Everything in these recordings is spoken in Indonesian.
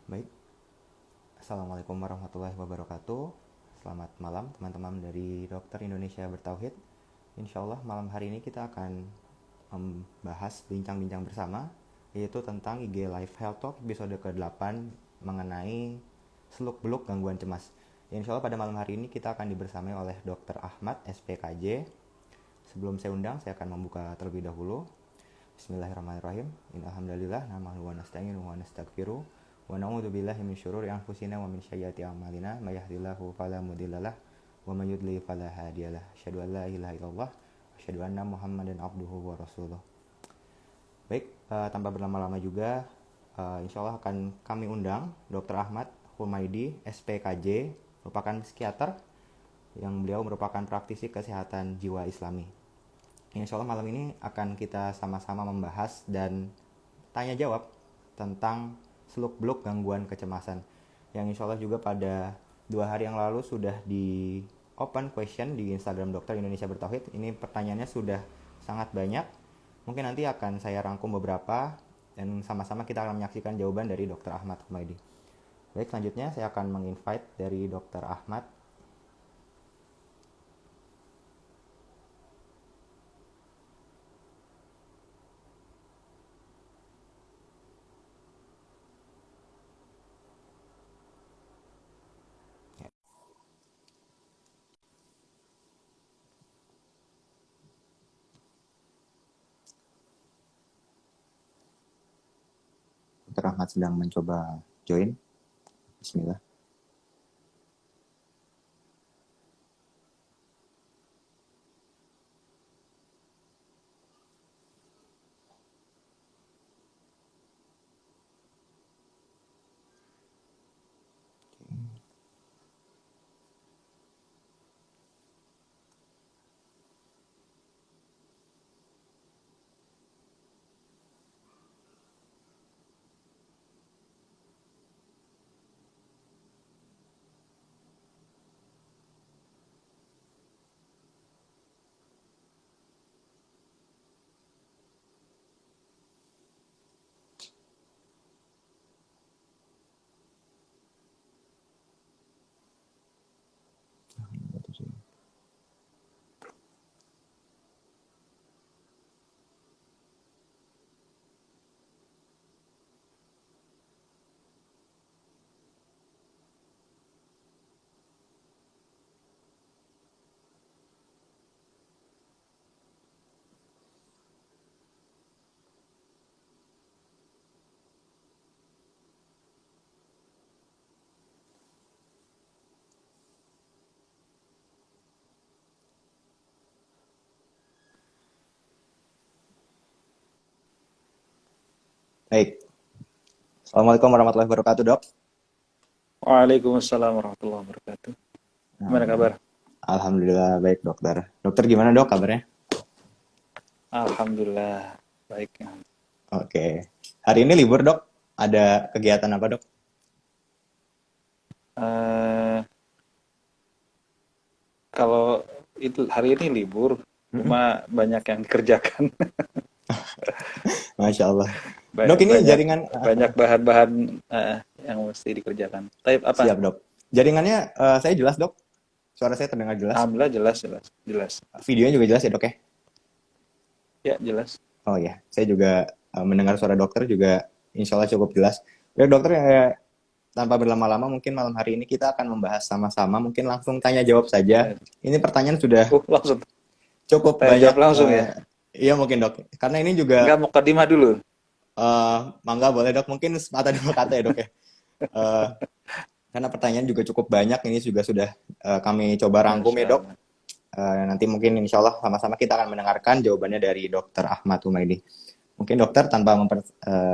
Baik, Assalamualaikum warahmatullahi wabarakatuh. Selamat malam teman-teman dari Dokter Indonesia Bertauhid. Insya Allah malam hari ini kita akan membahas bincang-bincang bersama, yaitu tentang IG Live Health Talk episode ke-8 mengenai seluk-beluk gangguan cemas. Insya Allah pada malam hari ini kita akan dibersamai oleh Dr. Ahmad, SPKJ. Sebelum saya undang, saya akan membuka terlebih dahulu. Bismillahirrahmanirrahim. Innalhamdulillah nahmaduhu wa nasta'inuhu wa nastaghfiruh wa na'udzu billahi min syururi anfusina wa min sayyiati a'malina may yahdihillahu fala mudhillalah wa may yudlil fala hadiyalah. Asyhadu an la ilaha illallah wa asyhadu anna Muhammadan abduhu wa rasuluh. Baik, tanpa berlama-lama juga insya Allah akan kami undang Dr. Ahmad Humaidi, SPKJ, merupakan psikiater yang beliau merupakan praktisi kesehatan jiwa Islami. Insya Allah malam ini akan kita sama-sama membahas dan tanya jawab tentang seluk-beluk gangguan kecemasan. Yang insya Allah juga pada 2 hari yang lalu sudah di open question di Instagram Dokter Indonesia Bertauhid. Ini pertanyaannya sudah sangat banyak. Mungkin nanti akan saya rangkum beberapa dan sama-sama kita akan menyaksikan jawaban dari Dr. Ahmad Humaidi. Baik, selanjutnya saya akan menginvite dari Dr. Ahmad. Dr. Ahmad sedang mencoba join. Bismillah. Baik. Assalamualaikum warahmatullahi wabarakatuh, Dok. Waalaikumsalam warahmatullahi wabarakatuh. Gimana kabar? Alhamdulillah baik, dokter. Dokter gimana, Dok, kabarnya? Alhamdulillah baik. Oke. Hari ini libur, Dok. Ada kegiatan apa, Dok? Eh, Kalau itu hari ini libur, Mm-mm. cuma banyak yang dikerjakan. Masya Allah. Dok, banyak ini banyak jaringan banyak bahan-bahan yang mesti dikerjakan. Tapi apa? siap, Dok. Jaringannya saya jelas, Dok. Suara saya terdengar jelas. Alhamdulillah jelas jelas jelas. Videonya juga jelas ya, Dok ya? Ya jelas. Oh ya, saya juga mendengar suara dokter juga insya Allah cukup jelas. Baik, dokter, tanpa berlama-lama mungkin malam hari ini kita akan membahas sama-sama. Mungkin langsung tanya jawab saja. Ya. Ini pertanyaan sudah Langsung cukup tanya banyak. jawab langsung ya. Iya mungkin, Dok. Karena ini juga Enggak mau mukadimah dulu. mangga boleh, Dok. Mungkin sepatah dua kata ya, Dok ya. Eh, karena pertanyaan juga cukup banyak. Ini juga sudah kami coba rangkum ya, Masya Dok. Allah. Nanti mungkin insya Allah sama-sama kita akan mendengarkan jawabannya dari Dokter Ahmad Humaidi. Mungkin dokter tanpa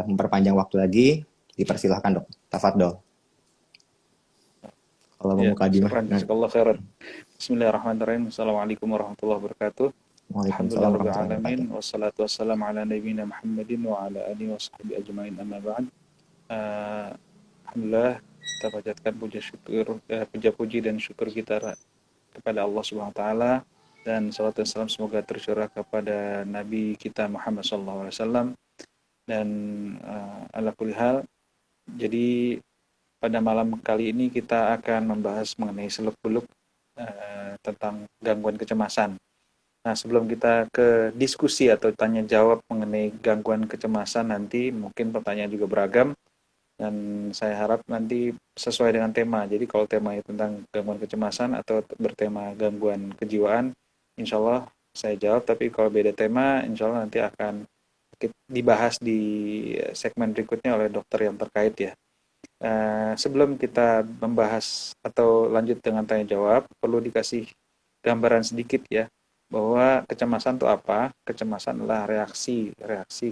memperpanjang waktu lagi, dipersilahkan, Dok. Tafadol. Kalau Ya, membuka dimah. syukran, jazakallah khairan. Bismillahirrahmanirrahim. Assalamualaikum warahmatullahi wabarakatuh. Waalaikumsalam Alhamdulillah rabbil warahmatullahi alamin wabarakatuh. wassalatu wassalamu ala nabiyyina Muhammadin wa ala alihi washabihi ajmain amma ba'd. Alhamdulillah kita panjatkan puja puji dan syukur kita kepada Allah Subhanahu wa taala, dan salawat dan salam semoga tercurah kepada nabi kita Muhammad sallallahu alaihi wasallam. Dan ala kulli hal, jadi pada malam kali ini kita akan membahas mengenai seluk-beluk tentang gangguan kecemasan. Nah, sebelum kita ke diskusi atau tanya jawab mengenai gangguan kecemasan nanti, mungkin pertanyaan juga beragam, dan saya harap nanti sesuai dengan tema. Jadi kalau temanya tentang gangguan kecemasan atau bertema gangguan kejiwaan, insya Allah saya jawab, tapi kalau beda tema, insya Allah nanti akan dibahas di segmen berikutnya oleh dokter yang terkait ya. Sebelum kita membahas atau lanjut dengan tanya jawab, perlu dikasih gambaran sedikit ya, bahwa kecemasan itu apa? Kecemasan adalah reaksi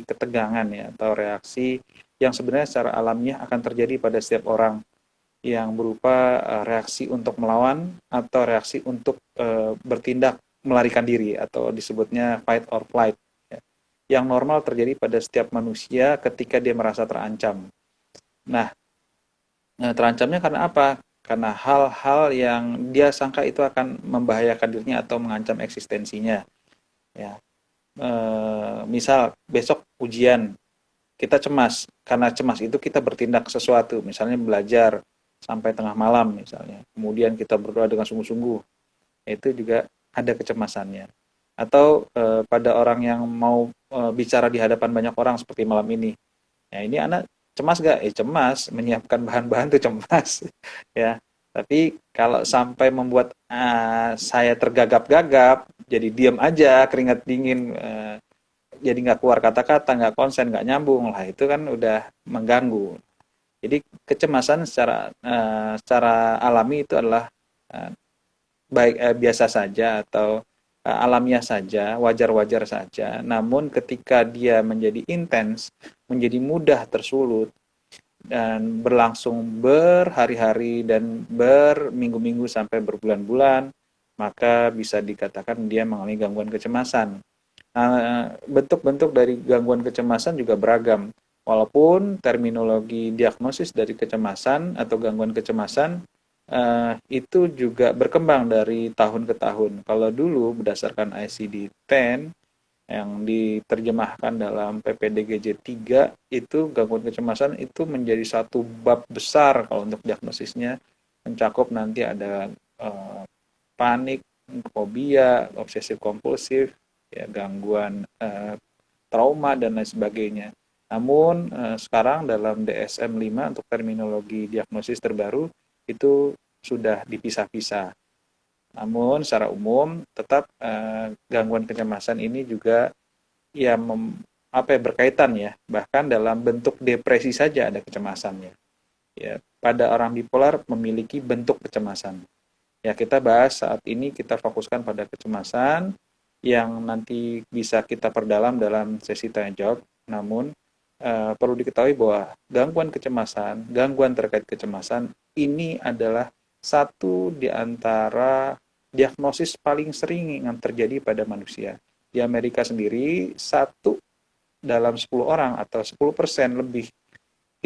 ketegangan ya, atau reaksi yang sebenarnya secara alamiah akan terjadi pada setiap orang, yang berupa reaksi untuk melawan atau reaksi untuk bertindak melarikan diri, atau disebutnya fight or flight ya, yang normal terjadi pada setiap manusia ketika dia merasa terancam. Nah, terancamnya karena apa? Karena hal-hal yang dia sangka itu akan membahayakan dirinya atau mengancam eksistensinya. Ya, misal besok ujian, kita cemas. Karena cemas itu kita bertindak sesuatu, misalnya belajar sampai tengah malam misalnya. Kemudian kita berdoa dengan sungguh-sungguh. Itu juga ada kecemasannya. Atau pada orang yang mau bicara di hadapan banyak orang seperti malam ini. Ya, ini anak cemas gak? Cemas, menyiapkan bahan-bahan tuh cemas. Ya, tapi kalau sampai membuat saya tergagap-gagap, jadi diam aja, keringat dingin, jadi nggak keluar kata-kata, nggak konsen, nggak nyambung, lah itu kan udah mengganggu. Jadi kecemasan secara alami itu adalah baik biasa saja atau alamiah saja, wajar-wajar saja. Namun ketika dia menjadi intens, menjadi mudah tersulut, dan berlangsung berhari-hari dan berminggu-minggu sampai berbulan-bulan, maka bisa dikatakan dia mengalami gangguan kecemasan. Bentuk-bentuk dari gangguan kecemasan juga beragam. Walaupun terminologi diagnosis dari kecemasan atau gangguan kecemasan itu juga berkembang dari tahun ke tahun. Kalau dulu berdasarkan ICD-10 yang diterjemahkan dalam PPDGJ 3, itu gangguan kecemasan itu menjadi satu bab besar kalau untuk diagnosisnya, mencakup nanti ada panik, fobia, obsesif kompulsif, ya, gangguan trauma dan lain sebagainya. Namun sekarang dalam DSM-5 untuk terminologi diagnosis terbaru itu sudah dipisah-pisah. Namun secara umum tetap gangguan kecemasan ini juga ya berkaitan ya, bahkan dalam bentuk depresi saja ada kecemasannya. Ya, pada orang bipolar memiliki bentuk kecemasan. Ya, kita bahas saat ini, kita fokuskan pada kecemasan yang nanti bisa kita perdalam dalam sesi tanya jawab. Namun perlu diketahui bahwa gangguan kecemasan, gangguan terkait kecemasan ini adalah satu di antara diagnosis paling sering yang terjadi pada manusia. Di Amerika sendiri, 1 dalam 10 orang atau 10% lebih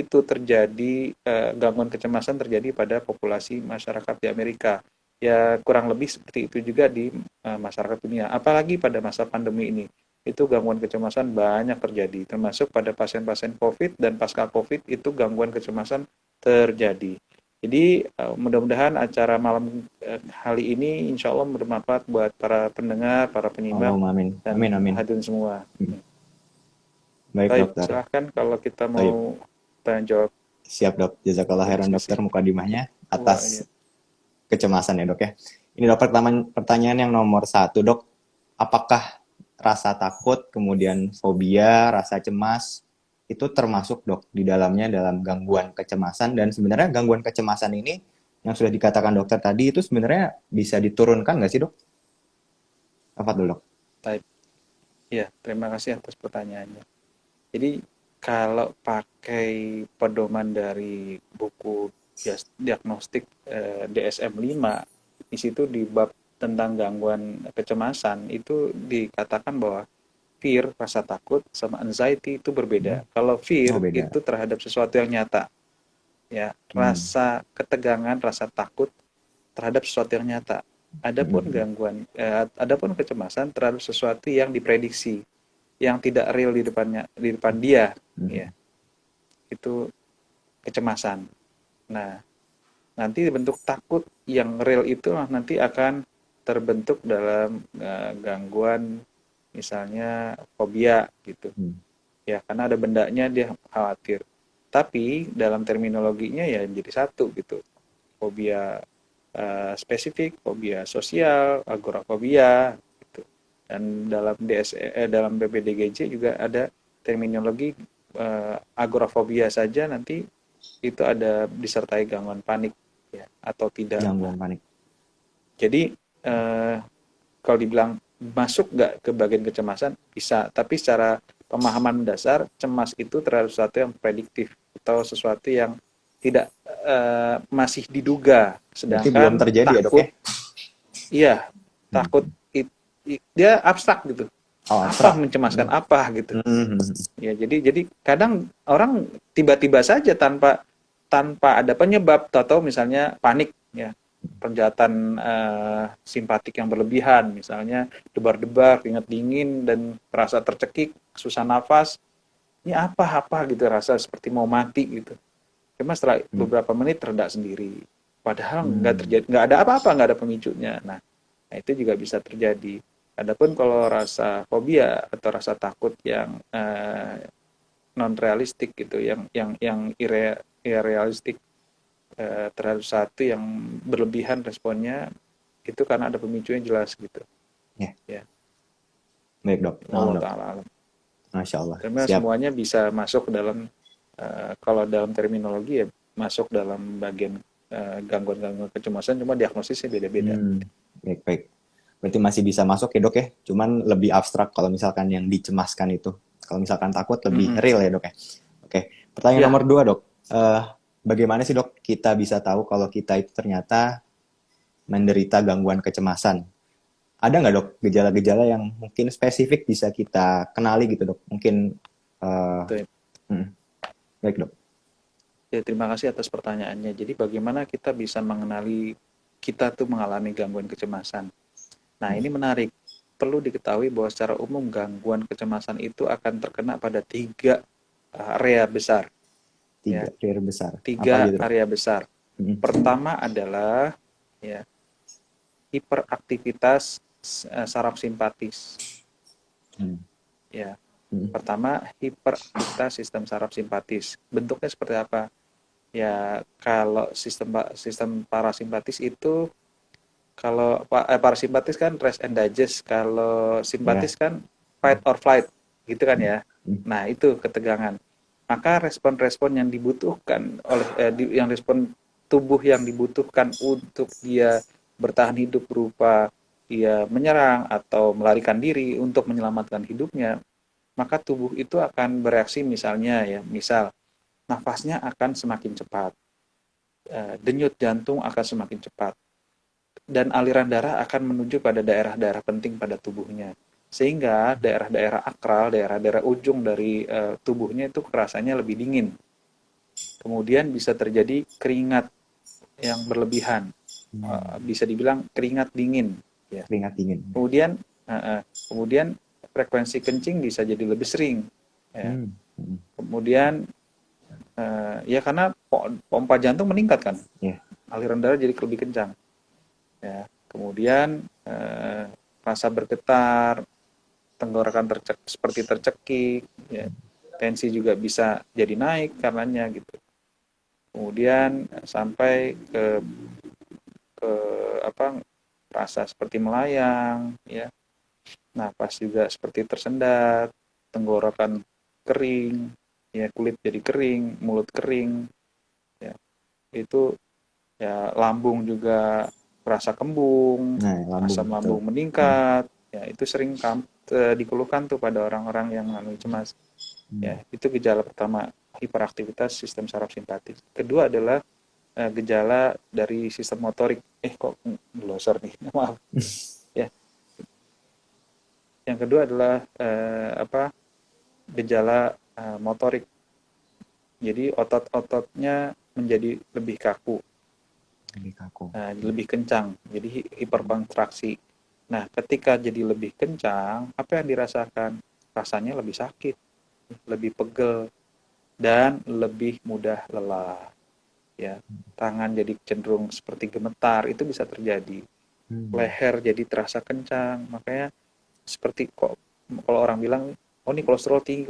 itu terjadi, gangguan kecemasan terjadi pada populasi masyarakat di Amerika. Ya, kurang lebih seperti itu juga di masyarakat dunia. Apalagi pada masa pandemi ini, itu gangguan kecemasan banyak terjadi, termasuk pada pasien-pasien COVID dan pasca COVID itu gangguan kecemasan terjadi. Jadi mudah-mudahan acara malam kali ini insya Allah bermanfaat buat para pendengar, para penyimak, Allahumma amin. dan Amin, amin. hadirin semua. Baik, Baik, dokter. silahkan kalau kita Baik. mau tanya jawab. Siap, dok. Jazakallah khairan, Diskusi. dokter, mukadimahnya Wah, atas iya. kecemasan ya, dok ya. Ini dok, pertanyaan yang nomor 1, dok. Apakah rasa takut, kemudian fobia, rasa cemas, itu termasuk, dok, di dalamnya dalam gangguan kecemasan? Dan sebenarnya gangguan kecemasan ini yang sudah dikatakan dokter tadi itu sebenarnya bisa diturunkan nggak sih, dok? Apa dulu, dok? Baik. Ya, terima kasih atas pertanyaannya. Jadi kalau pakai pedoman dari buku diagnostik DSM-5, di situ di bab tentang gangguan kecemasan itu dikatakan bahwa fear, rasa takut, sama anxiety itu berbeda. Kalau fear beda. itu terhadap sesuatu yang nyata, ya, rasa ketegangan, rasa takut terhadap sesuatu yang nyata. Adapun kecemasan terhadap sesuatu yang diprediksi, yang tidak real di depan dia, ya, itu kecemasan. Nah, nanti bentuk takut yang real itu nanti akan terbentuk dalam gangguan misalnya fobia gitu. Hmm. Ya, karena ada bendanya dia khawatir. Tapi dalam terminologinya ya jadi satu gitu. Fobia spesifik, fobia sosial, agorafobia gitu. Dan dalam dalam BPDGJ juga ada terminologi agorafobia saja nanti itu ada disertai gangguan panik ya atau tidak. Nah, Gangguan panik. jadi eh, kalau dibilang masuk nggak ke bagian kecemasan bisa, tapi secara pemahaman dasar cemas itu terhadap sesuatu yang prediktif atau sesuatu yang tidak masih diduga, Berarti belum sedangkan terjadi ya, Dok, ya? takut iya Hmm. takut dia abstrak gitu, Oh, apa abstrak. mencemaskan Hmm. apa gitu Hmm. ya. Jadi kadang orang tiba-tiba saja tanpa tanpa ada penyebab atau misalnya panik ya, penjahatan simpatik yang berlebihan, misalnya debar-debar, keringat dingin dan rasa tercekik, susah nafas, ini apa gitu, rasa seperti mau mati gitu. Cuma setelah Hmm. beberapa menit reda sendiri, padahal nggak Hmm. terjadi, nggak ada apa-apa, nggak ada pemicunya. Nah, itu juga bisa terjadi. Adapun kalau rasa fobia atau rasa takut yang non realistik gitu, yang irrealistik terhadap satu yang berlebihan responnya, itu karena ada pemicunya jelas gitu Ya, ya. baik, Dok. Paham, Allah Dok. taala alam. Masya Allah. Karena Siap. semuanya bisa masuk dalam kalau dalam terminologi ya masuk dalam bagian gangguan-gangguan kecemasan, cuma diagnosisnya beda-beda. Baik, baik. Berarti masih bisa masuk ya, Dok, ya? Cuman lebih abstrak kalau misalkan yang dicemaskan itu. Kalau misalkan takut lebih Mm-mm. real ya, Dok, ya? Oke. Pertanyaan Ya, nomor 2, Dok. Bagaimana sih, Dok, kita bisa tahu kalau kita itu ternyata menderita gangguan kecemasan? Ada nggak, Dok, gejala-gejala yang mungkin spesifik bisa kita kenali gitu, Dok? Mungkin, uh, betul. hmm, baik, Dok. Ya, terima kasih atas pertanyaannya. Jadi bagaimana kita bisa mengenali kita tuh mengalami gangguan kecemasan? Nah, Hmm. ini menarik. Perlu diketahui bahwa secara umum gangguan kecemasan itu akan terkena pada tiga area besar. Ya, Tiga clear besar. Apa tiga aja, Dok? area besar. Hmm. Pertama adalah ya hiperaktivitas saraf simpatis. Hmm. Ya, Hmm. pertama hiperaktivitas sistem saraf simpatis. Bentuknya seperti apa? Ya, kalau sistem parasimpatis itu, kalau parasimpatis kan rest and digest, kalau Ya. simpatis kan fight or flight, gitu kan Hmm. ya. Hmm. Nah, itu ketegangan. Maka respon-respon yang dibutuhkan oleh yang respon tubuh yang dibutuhkan untuk dia bertahan hidup berupa dia menyerang atau melarikan diri untuk menyelamatkan hidupnya, maka tubuh itu akan bereaksi, misalnya ya, misal nafasnya akan semakin cepat, denyut jantung akan semakin cepat, dan aliran darah akan menuju pada daerah-daerah penting pada tubuhnya. Sehingga daerah-daerah akral, daerah-daerah ujung dari tubuhnya itu rasanya lebih dingin. Kemudian bisa terjadi keringat yang berlebihan, Hmm. bisa dibilang keringat dingin. Ya. Keringat dingin. Kemudian, kemudian frekuensi kencing bisa jadi lebih sering. Ya. Hmm. Hmm. Kemudian, ya karena pompa jantung meningkat kan, Ya. aliran darah jadi lebih kencang. Ya. Kemudian rasa bergetar, tenggorokan seperti tercekik, ya. Tensi juga bisa jadi naik karenanya gitu. Kemudian sampai ke apa, rasa seperti melayang, ya. Napas juga seperti tersendat, tenggorokan kering, ya, kulit jadi kering, mulut kering, ya. Itu ya, lambung juga rasa kembung, Nah, lambung asam betul. lambung meningkat, ya, itu sering dikeluhkan tuh pada orang-orang yang mengalami cemas. Hmm. Ya, itu gejala pertama, hiperaktivitas sistem saraf simpatis. Kedua adalah gejala dari sistem motorik. Kok glosor nih, maaf. Ya, yang kedua adalah gejala motorik. Jadi otot-ototnya menjadi lebih kaku, Lebih kaku. lebih kencang, jadi hiperkontraksi. Nah, ketika jadi lebih kencang, apa yang dirasakan? Rasanya lebih sakit, lebih pegel, dan lebih mudah lelah. ya. Tangan jadi cenderung seperti gemetar, itu bisa terjadi. Leher jadi terasa kencang, makanya seperti kok kalau orang bilang, oh ini kolesterol tinggi,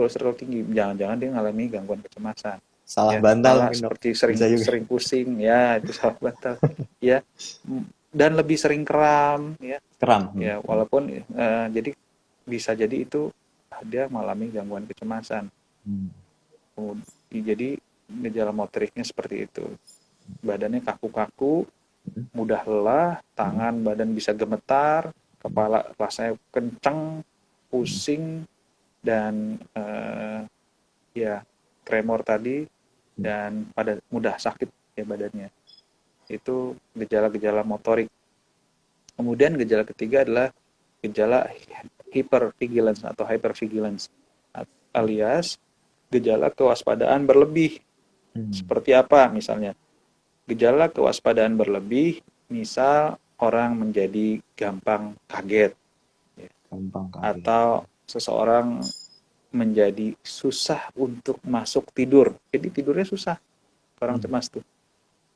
jangan-jangan dia mengalami gangguan kecemasan. Salah Ya, bantal kepala mungkin dok, seperti bisa sering juga. sering pusing, ya itu salah bantal, ya. Dan lebih sering kram, ya, Kram. ya walaupun jadi bisa jadi itu dia mengalami gangguan kecemasan. Jadi gejala motoriknya seperti itu, badannya kaku-kaku, mudah lelah, tangan badan bisa gemetar, kepala rasanya kencang, pusing, dan ya tremor tadi, dan pada mudah sakit ya badannya. Itu gejala-gejala motorik. Kemudian gejala ketiga adalah gejala hypervigilance atau hypervigilance, alias gejala kewaspadaan berlebih. Seperti apa misalnya? Gejala kewaspadaan berlebih, misal orang menjadi gampang kaget, ya, Gampang kaget. atau seseorang menjadi susah untuk masuk tidur. Jadi tidurnya susah, orang cemas tuh.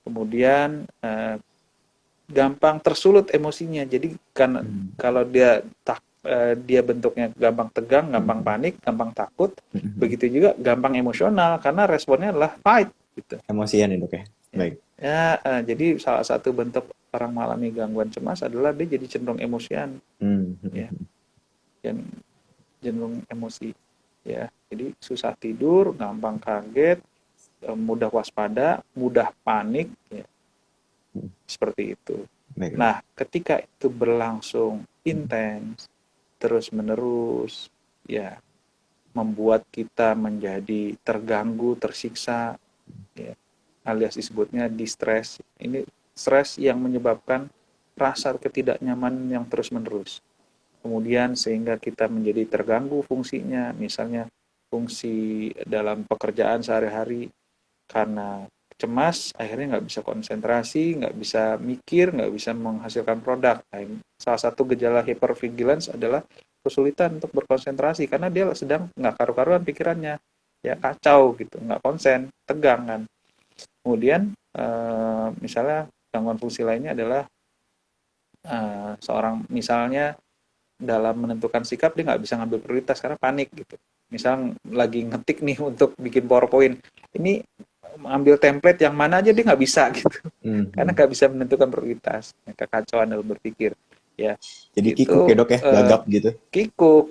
Kemudian gampang tersulut emosinya. Jadi kan kalau dia bentuknya gampang tegang, gampang panik, gampang takut, begitu juga gampang emosional karena responnya adalah fight gitu. Emosian ya dok ya. Baik. Ya, jadi salah satu bentuk orang mengalami gangguan cemas adalah dia jadi cenderung emosian, ya, dan cenderung emosi, ya. Jadi susah tidur, gampang kaget, mudah waspada, mudah panik, ya, seperti itu. Baik. Nah, ketika itu berlangsung intens, terus-menerus, ya, membuat kita menjadi terganggu, tersiksa, ya, alias disebutnya distress. Ini stres yang menyebabkan rasa ketidaknyamanan yang terus-menerus. Kemudian sehingga kita menjadi terganggu fungsinya, misalnya fungsi dalam pekerjaan sehari-hari, karena cemas akhirnya nggak bisa konsentrasi, nggak bisa mikir, nggak bisa menghasilkan produk. Nah, salah satu gejala hypervigilance adalah kesulitan untuk berkonsentrasi karena dia sedang nggak karu-karuan pikirannya, ya kacau gitu, nggak konsen, tegang kan. Kemudian misalnya gangguan fungsi lainnya adalah seorang misalnya dalam menentukan sikap dia nggak bisa ngambil prioritas karena panik gitu. Misal lagi ngetik nih untuk bikin PowerPoint, ini ambil template yang mana aja dia nggak bisa gitu, karena nggak bisa menentukan prioritas, kekacauan dalam berpikir, ya. Jadi kikuk ya Itu dok ya, gagap gitu. kikuk,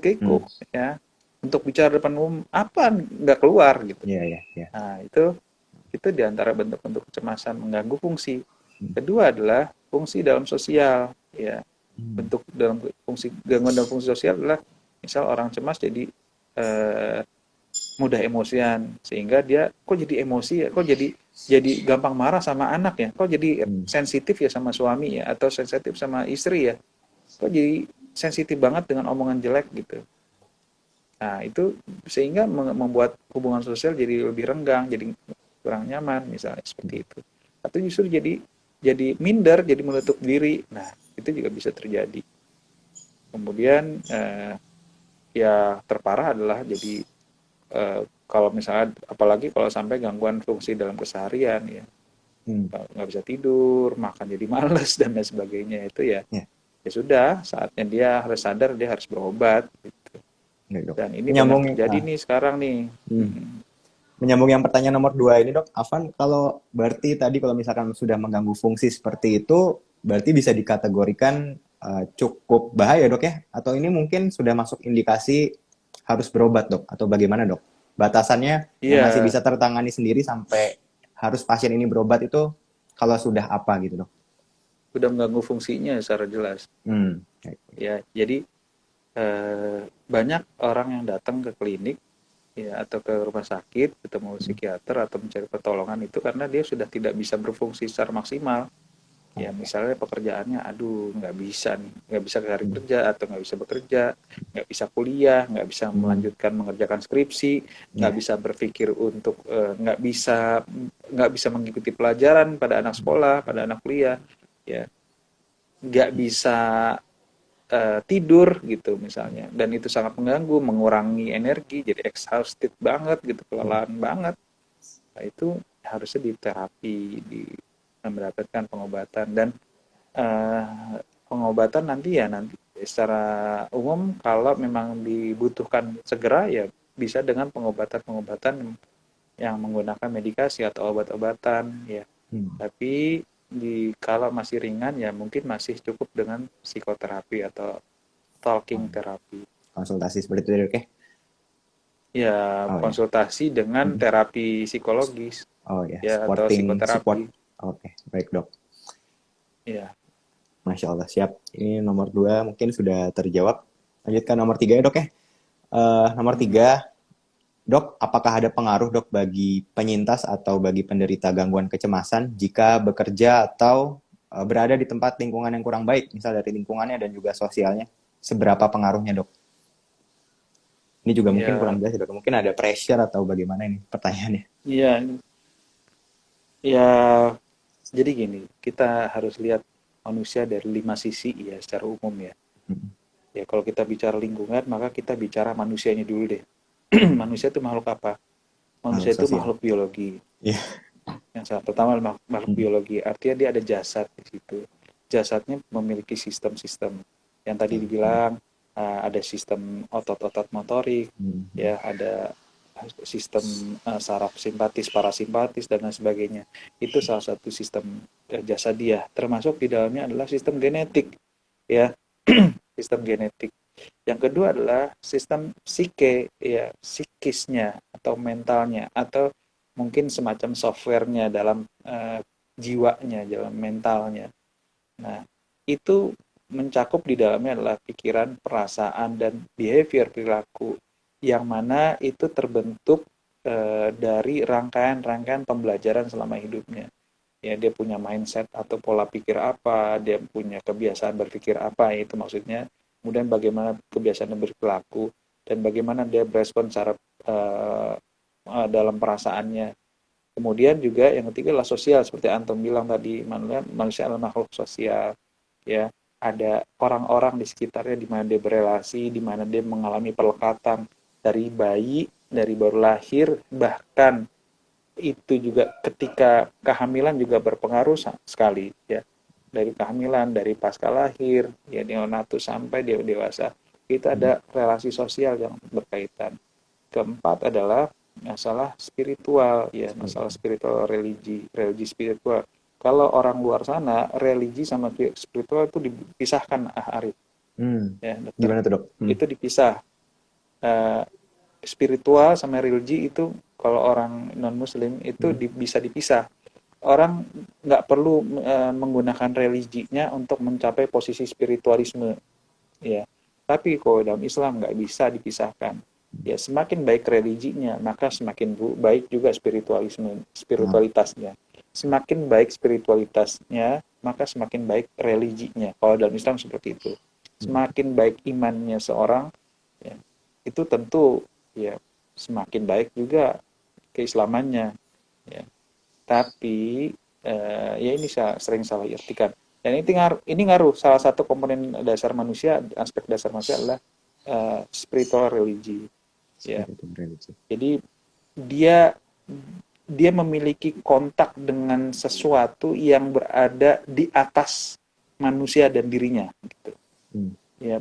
ya. Untuk bicara depan umum apa nggak keluar gitu. Iya, iya, iya. Nah itu diantara bentuk-bentuk kecemasan mengganggu fungsi. Kedua adalah fungsi dalam sosial, ya. Bentuk dalam fungsi gangguan dalam fungsi sosial adalah misal orang cemas jadi mudah emosian sehingga dia kok jadi emosi ya, kok jadi gampang marah sama anak ya, kok jadi sensitif ya sama suami ya, atau sensitif sama istri ya, kok jadi sensitif banget dengan omongan jelek gitu. Nah itu sehingga membuat hubungan sosial jadi lebih renggang, jadi kurang nyaman misalnya seperti itu, atau justru jadi minder, jadi menutup diri. Nah itu juga bisa terjadi. Kemudian ya terparah adalah jadi kalau misalnya apalagi kalau sampai gangguan fungsi dalam keseharian ya, nggak bisa tidur, makan jadi males dan lain sebagainya, itu ya ya sudah saatnya dia harus sadar, dia harus berobat gitu. Dan ini banyak terjadi nih sekarang nih. Menyambung yang pertanyaan nomor 2 ini dok, Afan, kalau berarti tadi kalau misalkan sudah mengganggu fungsi seperti itu, berarti bisa dikategorikan cukup bahaya dok ya? Atau ini mungkin sudah masuk indikasi harus berobat dok? Atau bagaimana dok? Batasannya yang masih bisa tertangani sendiri sampai harus pasien ini berobat itu kalau sudah apa gitu dok? Sudah mengganggu fungsinya secara jelas. Ya, jadi banyak orang yang datang ke klinik ya atau ke rumah sakit ketemu psikiater atau mencari pertolongan itu karena dia sudah tidak bisa berfungsi secara maksimal. Ya misalnya pekerjaannya aduh nggak bisa nih, nggak bisa cari kerja atau nggak bisa bekerja, nggak bisa kuliah, nggak bisa melanjutkan mengerjakan skripsi, nggak bisa berpikir untuk nggak bisa mengikuti pelajaran pada anak sekolah, pada anak kuliah, ya nggak bisa tidur gitu misalnya, dan itu sangat mengganggu, mengurangi energi, jadi exhausted banget gitu, kelelahan banget. Nah, itu harusnya di terapi, mendapatkan pengobatan. Dan pengobatan nanti secara umum kalau memang dibutuhkan segera ya bisa dengan pengobatan-pengobatan yang menggunakan medikasi atau obat-obatan ya. Tapi kalau masih ringan ya mungkin masih cukup dengan psikoterapi atau talking terapi. Konsultasi seperti itu dok ya? Ya, Oh ya. konsultasi dengan terapi psikologis Oh ya, ya atau supporting support. psikoterapi. Oke, baik dok. Ya. Masya Allah, siap. Ini nomor 2 mungkin sudah terjawab. Lanjutkan nomor 3 ya dok ya. Nomor 3, dok, apakah ada pengaruh dok bagi penyintas atau bagi penderita gangguan kecemasan jika bekerja atau berada di tempat lingkungan yang kurang baik, misal dari lingkungannya dan juga sosialnya? Seberapa pengaruhnya dok? Ini juga mungkin kurang Ya, jelas dok. Mungkin ada pressure atau bagaimana ini pertanyaannya? ya, ya. Jadi gini, kita harus lihat manusia dari 5 sisi ya secara umum ya. Ya kalau kita bicara lingkungan, maka kita bicara manusianya dulu deh. Manusia itu makhluk apa? Makhluk Manusia itu sosial. makhluk biologi. Iya. Yang pertama makhluk biologi, artinya dia ada jasad di situ. Jasadnya memiliki sistem-sistem. Yang tadi dibilang ada sistem otot-otot motorik, ya ada sistem saraf simpatis, parasimpatis dan lain sebagainya. Itu salah satu sistem jasad dia. Termasuk di dalamnya adalah sistem genetik, ya. Sistem genetik. Yang kedua adalah sistem psike, ya, psikisnya atau mentalnya atau mungkin semacam softwarenya dalam jiwanya, dalam mentalnya. Nah, itu mencakup di dalamnya adalah pikiran, perasaan, dan behavior perilaku yang mana itu terbentuk dari rangkaian-rangkaian pembelajaran selama hidupnya. Ya, dia punya mindset atau pola pikir apa, dia punya kebiasaan berpikir apa, itu maksudnya. Kemudian bagaimana kebiasaan berperilaku dan bagaimana dia berespon secara dalam perasaannya. Kemudian juga yang ketiga adalah sosial, seperti Anton bilang tadi, manusia adalah makhluk sosial. Ya, ada orang-orang di sekitarnya di mana dia berelasi, di mana dia mengalami pelekatan dari bayi, dari baru lahir, bahkan itu juga ketika kehamilan juga berpengaruh sekali ya. Dari kehamilan, dari pasca lahir, ya neonatus sampai dia dewasa, itu ada relasi sosial yang berkaitan. Keempat adalah masalah spiritual, ya masalah spiritual, religi spiritual. Kalau orang luar sana, religi sama spiritual itu dipisahkan, Arif. Ya, dokter. Gimana tuh dok? Itu dipisah. Spiritual sama religi itu kalau orang non muslim itu bisa dipisah. Orang nggak perlu menggunakan religinya untuk mencapai posisi spiritualisme, ya. Tapi kalau dalam Islam nggak bisa dipisahkan. Ya, semakin baik religinya, maka semakin baik juga spiritualitasnya. Semakin baik spiritualitasnya, maka semakin baik religinya. Kalau dalam Islam seperti itu. Semakin baik imannya seorang, ya, itu tentu ya semakin baik juga keislamannya. Ya. Tapi ya ini sering salah artikan. Dan ini ngaruh salah satu komponen dasar manusia, aspek dasar manusia adalah spiritual religi. Ya. Jadi dia memiliki kontak dengan sesuatu yang berada di atas manusia dan dirinya. Gitu. Ya,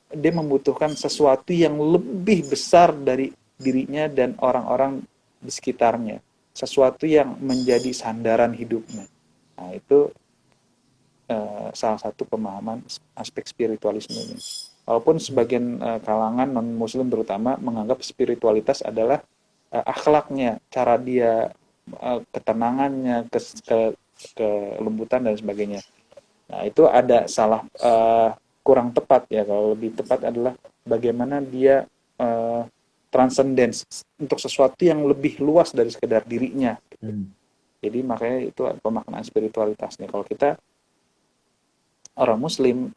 dia membutuhkan sesuatu yang lebih besar dari dirinya dan orang-orang di sekitarnya. Sesuatu yang menjadi sandaran hidupnya. Nah, itu salah satu pemahaman aspek spiritualisme ini. Walaupun sebagian kalangan non-muslim terutama menganggap spiritualitas adalah akhlaknya, cara dia, ketenangannya, kelembutan dan sebagainya. Nah, itu ada salah, kurang tepat ya. Kalau lebih tepat adalah bagaimana dia transcendence untuk sesuatu yang lebih luas dari sekedar dirinya. Jadi makanya itu pemaknaan spiritualitasnya. Kalau kita orang muslim,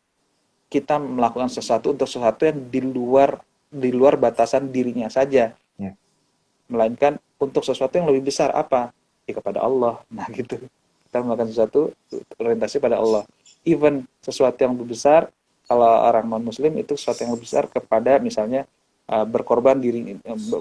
kita melakukan sesuatu untuk sesuatu yang di luar batasan dirinya saja. Melainkan untuk sesuatu yang lebih besar apa? Ya kepada Allah. Nah gitu. Kita melakukan sesuatu orientasi pada Allah. Even sesuatu yang lebih besar, kalau orang non muslim itu sesuatu yang lebih besar kepada misalnya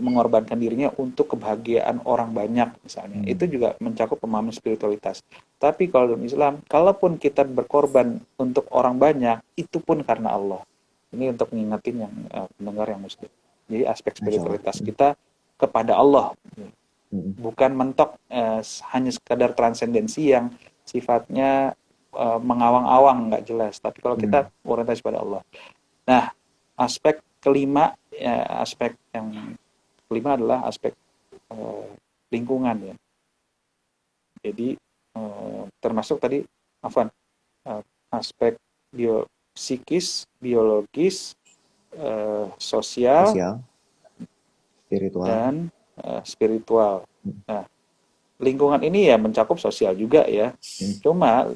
mengorbankan dirinya untuk kebahagiaan orang banyak misalnya. Itu juga mencakup pemahaman spiritualitas. Tapi kalau dalam Islam, kalaupun kita berkorban untuk orang banyak, itu pun karena Allah. Ini untuk mengingatin yang pendengar yang muslim. Jadi aspek Masya Allah. spiritualitas kita kepada Allah, Mm. bukan mentok hanya sekadar transendensi yang sifatnya mengawang-awang, nggak jelas. Tapi kalau kita orientasi pada Allah. Nah, aspek kelima, aspek yang kelima adalah aspek lingkungan ya. Jadi termasuk tadi, aspek psikis, biologis, sosial, Sosial, spiritual. dan spiritual. Nah, lingkungan ini ya mencakup sosial juga ya. Cuma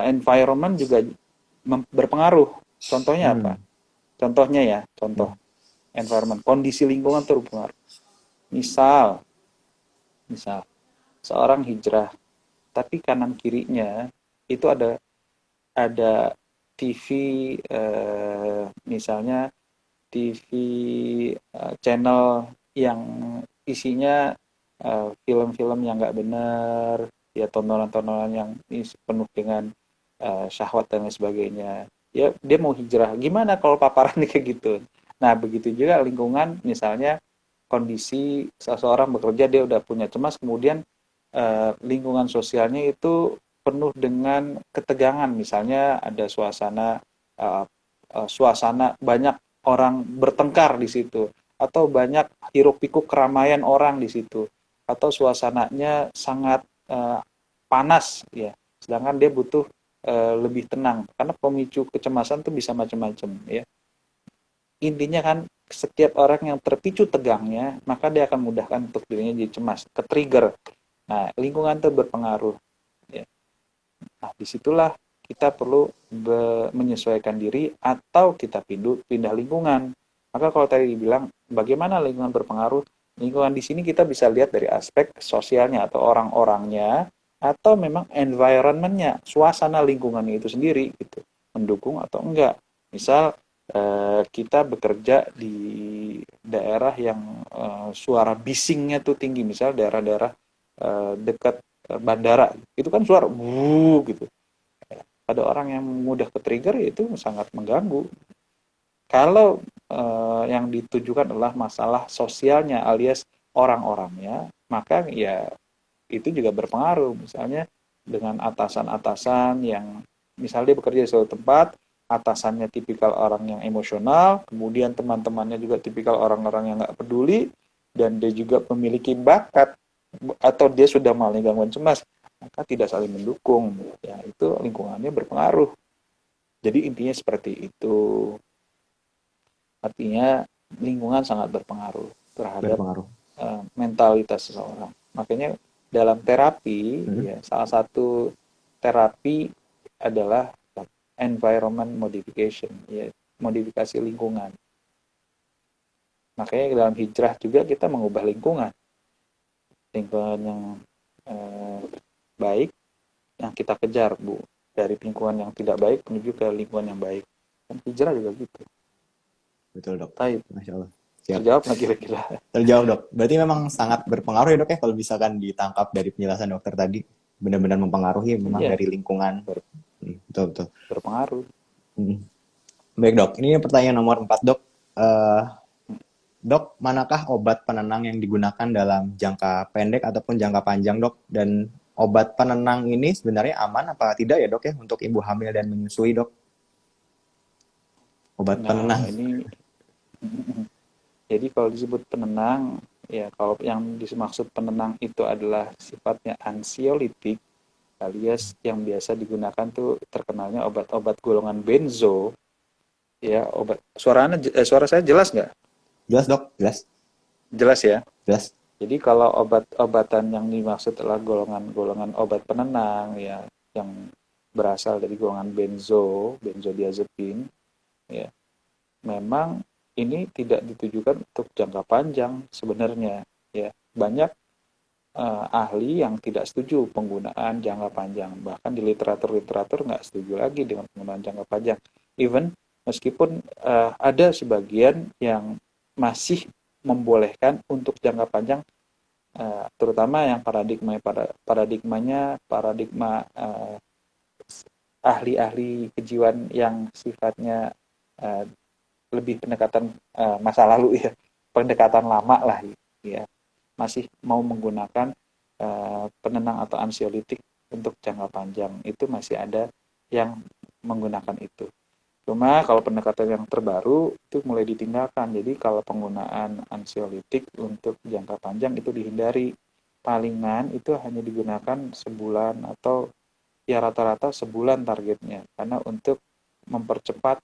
environment juga berpengaruh. Contohnya apa? Contohnya ya, contoh environment, kondisi lingkungan itu berpengaruh. Misal seorang hijrah, tapi kanan kirinya itu ada TV, misalnya TV channel yang isinya film-film yang nggak benar, ya tontonan-tontonan yang penuh dengan syahwat dan lain sebagainya. Ya dia mau hijrah, gimana kalau paparan kayak gitu? Nah begitu juga lingkungan, misalnya kondisi seseorang bekerja, dia udah punya cemas, kemudian lingkungan sosialnya itu penuh dengan ketegangan, misalnya ada suasana banyak orang bertengkar di situ, atau banyak hiruk pikuk keramaian orang di situ, atau suasananya sangat panas ya, sedangkan dia butuh lebih tenang, karena pemicu kecemasan itu bisa macam-macam ya. Intinya kan setiap orang yang terpicu tegangnya, maka dia akan mudahkan untuk dirinya jadi cemas, ke-trigger. Nah, lingkungan itu berpengaruh. Ya. Nah, disitulah kita perlu menyesuaikan diri atau kita pindah lingkungan. Maka kalau tadi dibilang bagaimana lingkungan berpengaruh, lingkungan di sini kita bisa lihat dari aspek sosialnya atau orang-orangnya, atau memang environment-nya, suasana lingkungannya itu sendiri gitu, mendukung atau enggak. Misal kita bekerja di daerah yang suara bisingnya tuh tinggi, misal daerah-daerah dekat bandara, itu kan suara wuh gitu. Ada orang yang mudah ke-trigger, itu sangat mengganggu. Kalau yang ditujukan adalah masalah sosialnya alias orang-orangnya, maka ya itu juga berpengaruh. Misalnya dengan atasan-atasan yang misalnya dia bekerja di suatu tempat, atasannya tipikal orang yang emosional, kemudian teman-temannya juga tipikal orang-orang yang nggak peduli, dan dia juga memiliki bakat atau dia sudah mengalami gangguan cemas, maka tidak saling mendukung. Ya, itu lingkungannya berpengaruh. Jadi intinya seperti itu. Artinya lingkungan sangat berpengaruh terhadap mentalitas seseorang. Makanya dalam terapi, ya, salah satu terapi adalah environment modification, ya, modifikasi lingkungan. Makanya dalam hijrah juga kita mengubah lingkungan yang baik yang kita kejar, Bu, dari lingkungan yang tidak baik menuju ke lingkungan yang baik. Dan hijrah juga gitu. Betul, Dok. Taib. Masya Allah. Siap. Terjawab nggak kira-kira? Terjawab, Dok. Berarti memang sangat berpengaruh ya, Dok, ya, kalau misalkan ditangkap dari penjelasan dokter tadi, benar-benar mempengaruhi memang dari lingkungan. Betul. Berpengaruh. Baik, Dok. Ini pertanyaan nomor 4, Dok. Dok, manakah obat penenang yang digunakan dalam jangka pendek ataupun jangka panjang, Dok? Dan obat penenang ini sebenarnya aman apa tidak ya, Dok, ya, untuk ibu hamil dan menyusui, Dok? Obat penenang. Ini jadi kalau disebut penenang, ya kalau yang dimaksud penenang itu adalah sifatnya ansiolitik, alias yang biasa digunakan tuh terkenalnya obat-obat golongan benzo. Ya, obat. Suara saya jelas nggak? Jelas, Dok, jelas. Jelas ya? Jelas. Jadi kalau obat-obatan yang dimaksud adalah golongan obat penenang ya, yang berasal dari golongan benzodiazepin, ya. Memang ini tidak ditujukan untuk jangka panjang sebenarnya, ya. Banyak ahli yang tidak setuju penggunaan jangka panjang, bahkan di literatur nggak setuju lagi dengan penggunaan jangka panjang. Even meskipun ada sebagian yang masih membolehkan untuk jangka panjang, terutama yang paradigma ahli-ahli kejiwaan yang sifatnya uh, lebih pendekatan masa lalu ya, pendekatan lama lah ya, masih mau menggunakan penenang atau ansiolitik untuk jangka panjang, itu masih ada yang menggunakan itu. Cuma kalau pendekatan yang terbaru itu mulai ditinggalkan. Jadi kalau penggunaan ansiolitik untuk jangka panjang itu dihindari. Palingan itu hanya digunakan sebulan atau ya rata-rata sebulan targetnya. Karena untuk mempercepat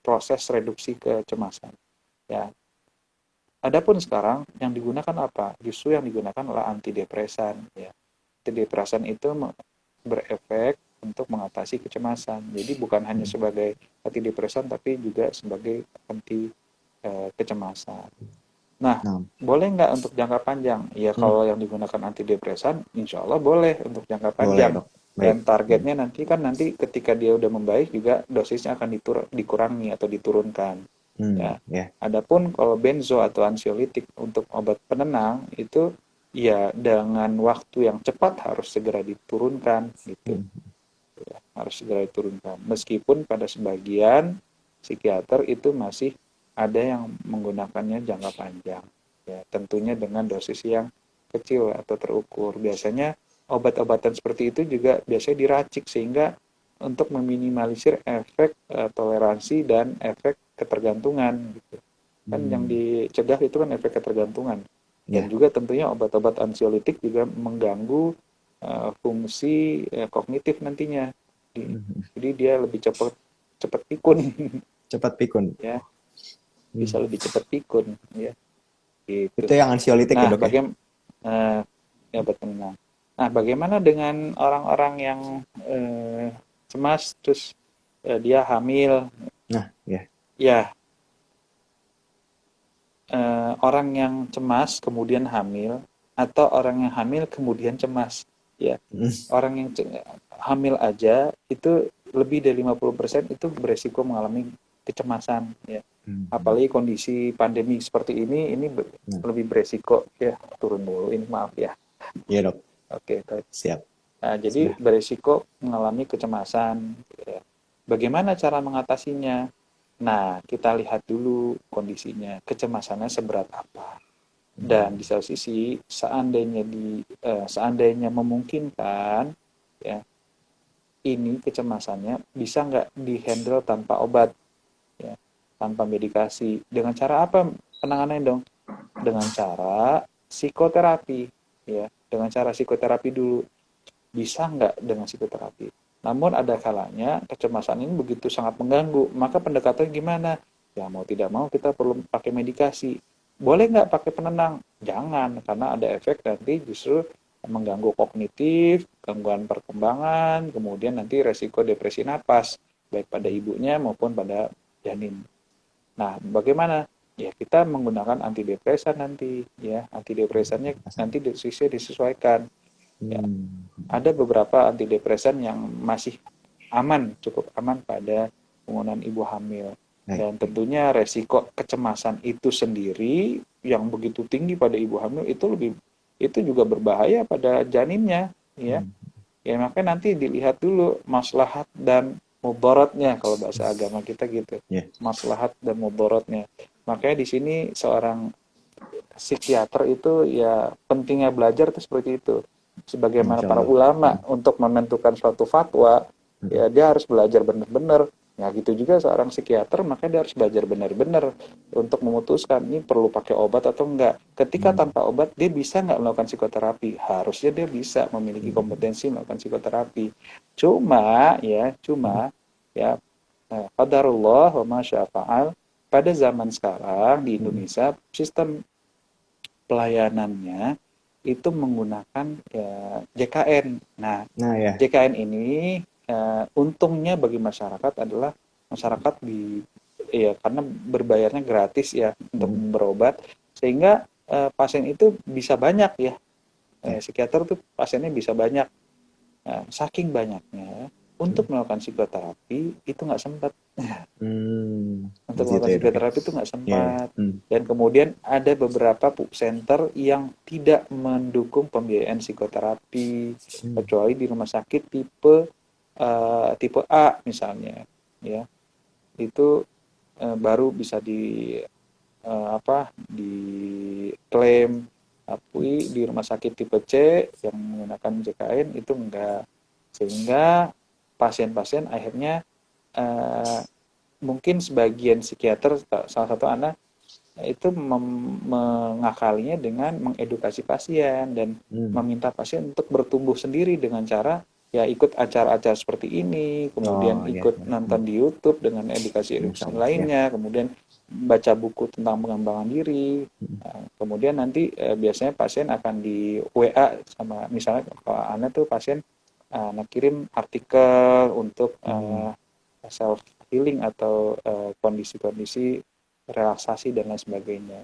proses reduksi kecemasan. Ya. Adapun sekarang yang digunakan apa? Justru yang digunakan adalah antidepresan. Ya. Antidepresan itu berefek untuk mengatasi kecemasan. Jadi bukan hanya sebagai antidepresan tapi juga sebagai anti kecemasan. Nah, boleh nggak untuk jangka panjang? Ya kalau yang digunakan antidepresan, insya Allah boleh untuk jangka panjang. Boleh, Dok. Dan targetnya nanti ketika dia udah membaik juga dosisnya akan dikurangi atau diturunkan. Ya. Adapun kalau benzo atau ansiolitik untuk obat penenang itu ya dengan waktu yang cepat harus segera diturunkan gitu. Ya, harus segera diturunkan. Meskipun pada sebagian psikiater itu masih ada yang menggunakannya jangka panjang. Ya, tentunya dengan dosis yang kecil atau terukur. Biasanya obat-obatan seperti itu juga biasanya diracik sehingga untuk meminimalisir efek toleransi dan efek ketergantungan gitu. Kan yang dicegah itu kan efek ketergantungan. Dan juga tentunya obat-obat ansiolitik juga mengganggu fungsi kognitif nantinya. Jadi dia lebih cepat pikun. Cepat pikun. Ya. Bisa lebih cepat pikun ya. Gitu. Itu yang ansiolitik ya, Dok ya? Ya betul. Nah, bagaimana dengan orang-orang yang cemas terus dia hamil? Nah, ya. Ya. Orang yang cemas kemudian hamil atau orang yang hamil kemudian cemas ya. Orang yang hamil aja itu lebih dari 50% itu beresiko mengalami kecemasan ya. Apalagi kondisi pandemi seperti ini lebih beresiko ya. Turun dulu ini, maaf ya. Iya, Dok. Oke, siap. Nah, jadi beresiko mengalami kecemasan ya. Bagaimana cara mengatasinya? Nah, kita lihat dulu kondisinya, kecemasannya seberat apa. Dan di satu sisi, seandainya memungkinkan, ya, ini kecemasannya bisa nggak dihandle tanpa obat, ya, tanpa medikasi. Dengan cara apa penanganannya dong? Dengan cara psikoterapi, ya, dengan cara psikoterapi dulu. Bisa nggak dengan psikoterapi? Namun ada kalanya kecemasan ini begitu sangat mengganggu, maka pendekatannya gimana? Ya mau tidak mau kita perlu pakai medikasi. Boleh nggak pakai penenang? Jangan, karena ada efek nanti justru mengganggu kognitif, gangguan perkembangan, kemudian nanti resiko depresi napas, baik pada ibunya maupun pada janin. Nah, bagaimana? Ya kita menggunakan antidepresan nanti, ya antidepresannya nanti dosisnya disesuaikan. Ya, ada beberapa antidepresan yang masih cukup aman pada penggunaan ibu hamil. Dan tentunya resiko kecemasan itu sendiri yang begitu tinggi pada ibu hamil itu juga berbahaya pada janinnya, ya. Ya makanya nanti dilihat dulu maslahat dan mudaratnya kalau bahasa agama kita gitu. Maslahat dan mudaratnya. Makanya di sini seorang psikiater itu ya pentingnya belajar itu seperti itu. Sebagaimana para ulama untuk menentukan suatu fatwa, ya dia harus belajar benar-benar. Ya gitu juga seorang psikiater, makanya dia harus belajar benar-benar untuk memutuskan ini perlu pakai obat atau enggak. Ketika tanpa obat, dia bisa nggak melakukan psikoterapi? Harusnya dia bisa memiliki kompetensi melakukan psikoterapi. Cuma ya qadarullah wa ma syaa fa'al. Pada zaman sekarang di Indonesia sistem pelayanannya itu menggunakan JKN. Nah, JKN ini untungnya bagi masyarakat adalah masyarakat karena berbayarnya gratis ya untuk berobat, sehingga pasien itu bisa banyak ya. Psikiater tuh pasiennya bisa banyak. Saking banyaknya untuk melakukan psikoterapi itu nggak sempat. Untuk Gitu melakukan ya dok ya. psikoterapi itu nggak Iya, iya. sempat. Dan kemudian ada beberapa center yang tidak mendukung pembiayaan psikoterapi, Hmm. kecuali di rumah sakit tipe A misalnya, ya itu baru bisa diklaim. Tapi di rumah sakit tipe C yang menggunakan JKN itu enggak, sehingga pasien-pasien akhirnya eh, mungkin sebagian psikiater, salah satu anak itu mengakalinya dengan mengedukasi pasien dan Hmm. meminta pasien untuk bertumbuh sendiri dengan cara ya ikut acara-acara seperti ini, kemudian Oh iya, ikut iya. nonton di YouTube dengan Masya edukasi-edukasi Allah ya. lainnya, kemudian baca buku tentang pengembangan diri. Hmm. Nah, kemudian nanti biasanya pasien akan di WA sama, misalnya kalau Anda tuh pasien kirim artikel untuk Hmm. self healing atau kondisi-kondisi relaksasi dan lain sebagainya.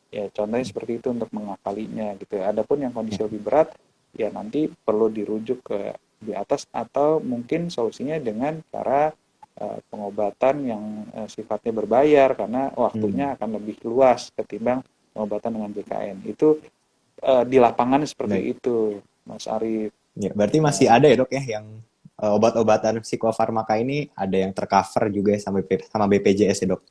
Ya, contohnya seperti itu untuk mengakalinya gitu ya. Adapun yang Ya. kondisi lebih berat, ya nanti perlu dirujuk ke di atas, atau mungkin solusinya dengan cara pengobatan yang sifatnya berbayar, karena Hmm. waktunya akan lebih luas ketimbang pengobatan dengan JKN. Itu di lapangan Baik. seperti itu, Mas Arief. Ya, berarti masih Ya, ada ya dok ya yang obat-obatan psikofarmaka ini ada yang tercover juga ya sama BPJS ya dok.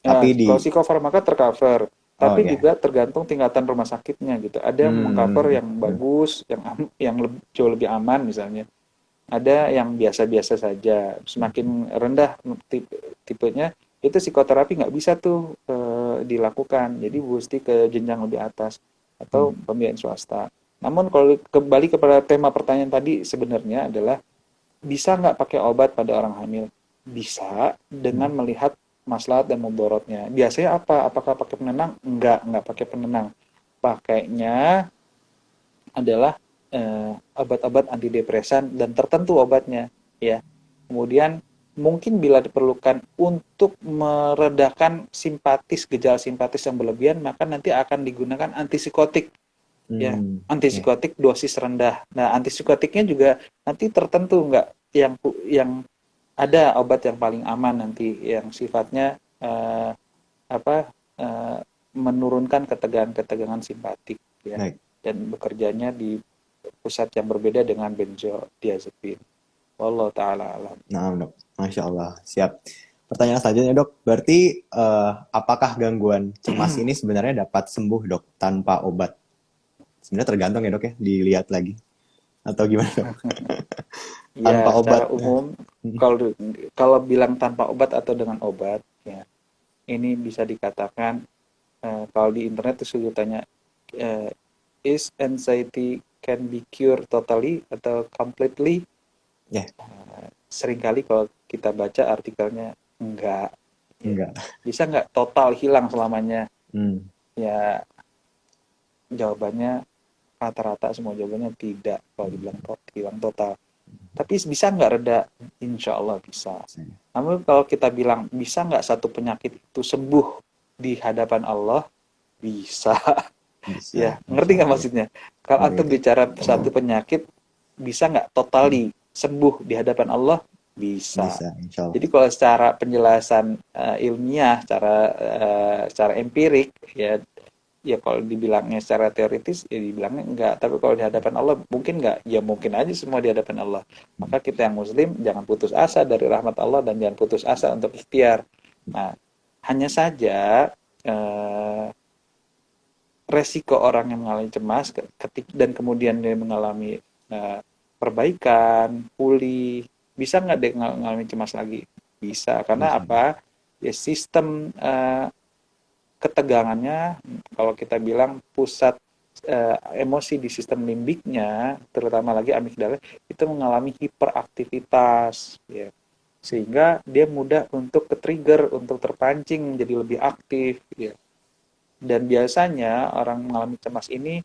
ya, Tapi di kalau psikofarmaka tercover, oh tapi ya. juga tergantung tingkatan rumah sakitnya gitu. Ada yang mengcover Hmm. yang Hmm. bagus, jauh lebih aman misalnya. Ada yang biasa-biasa saja. Semakin rendah tipenya, itu psikoterapi nggak bisa tuh dilakukan. Jadi mesti ke jenjang lebih atas Hmm. atau pembiayaan swasta. Namun kalau kembali kepada tema pertanyaan tadi, sebenarnya adalah bisa nggak pakai obat pada orang hamil? Bisa, dengan Hmm. melihat maslahat dan mudaratnya. Biasanya apa? Apakah pakai penenang? Nggak pakai penenang. Pakainya adalah obat-obat antidepresan dan tertentu obatnya, ya. Kemudian mungkin bila diperlukan untuk meredakan gejala simpatis yang berlebihan, maka nanti akan digunakan antipsikotik, ya. Hmm. Ya. Antipsikotik dosis rendah. Nah, antipsikotiknya juga nanti tertentu, nggak yang ada obat yang paling aman nanti yang sifatnya apa menurunkan ketegangan-ketegangan simpatik, ya, Baik. dan bekerjanya di pusat yang berbeda dengan benzodiazepin. Wallahu taala alam. Nah, dok. Masya Allah. Siap. Pertanyaan selanjutnya, dok. Berarti, apakah gangguan cemas ini sebenarnya dapat sembuh, dok, tanpa obat? Sebenarnya tergantung ya, dok, ya. Dilihat lagi. Atau gimana, dok? Tanpa Ya, secara obat. umum kalau kalau bilang tanpa obat atau dengan obat, ya ini bisa dikatakan kalau di internet itu sudah tanya eh, is anxiety can be cured totally atau completely. Ya, Seringkali kalau kita baca artikelnya enggak, ya. enggak. Bisa nggak total hilang selamanya? Hmm. Ya, jawabannya rata-rata semua jawabannya tidak kalau dibilang hilang total. Tapi bisa nggak reda? Insya Allah bisa. Namun kalau kita bilang bisa nggak satu penyakit itu sembuh di hadapan Allah? Bisa. Bisa. Ya, ngerti Insya nggak Allah, ya. maksudnya? Kalau Ngerti, antum ngerti. bicara satu penyakit, bisa nggak totally sembuh di hadapan Allah? Bisa. Bisa, insya Allah. Jadi kalau secara penjelasan ilmiah, secara empirik, ya, ya kalau dibilangnya secara teoritis, ya dibilangnya enggak. Tapi kalau di hadapan Allah mungkin enggak? Ya mungkin aja semua di hadapan Allah. Maka kita yang Muslim jangan putus asa dari rahmat Allah dan jangan putus asa untuk ikhtiar. Nah, hanya saja eh, resiko orang yang mengalami cemas dan kemudian dia mengalami perbaikan, pulih, bisa nggak dia mengalami cemas lagi? Bisa, karena Bisa. apa? Ya sistem ketegangannya, kalau kita bilang pusat emosi di sistem limbiknya, terutama lagi amigdala, itu mengalami hiperaktivitas, ya. Sehingga dia mudah untuk ke-trigger, untuk terpancing menjadi lebih aktif, ya. Dan biasanya orang mengalami cemas ini,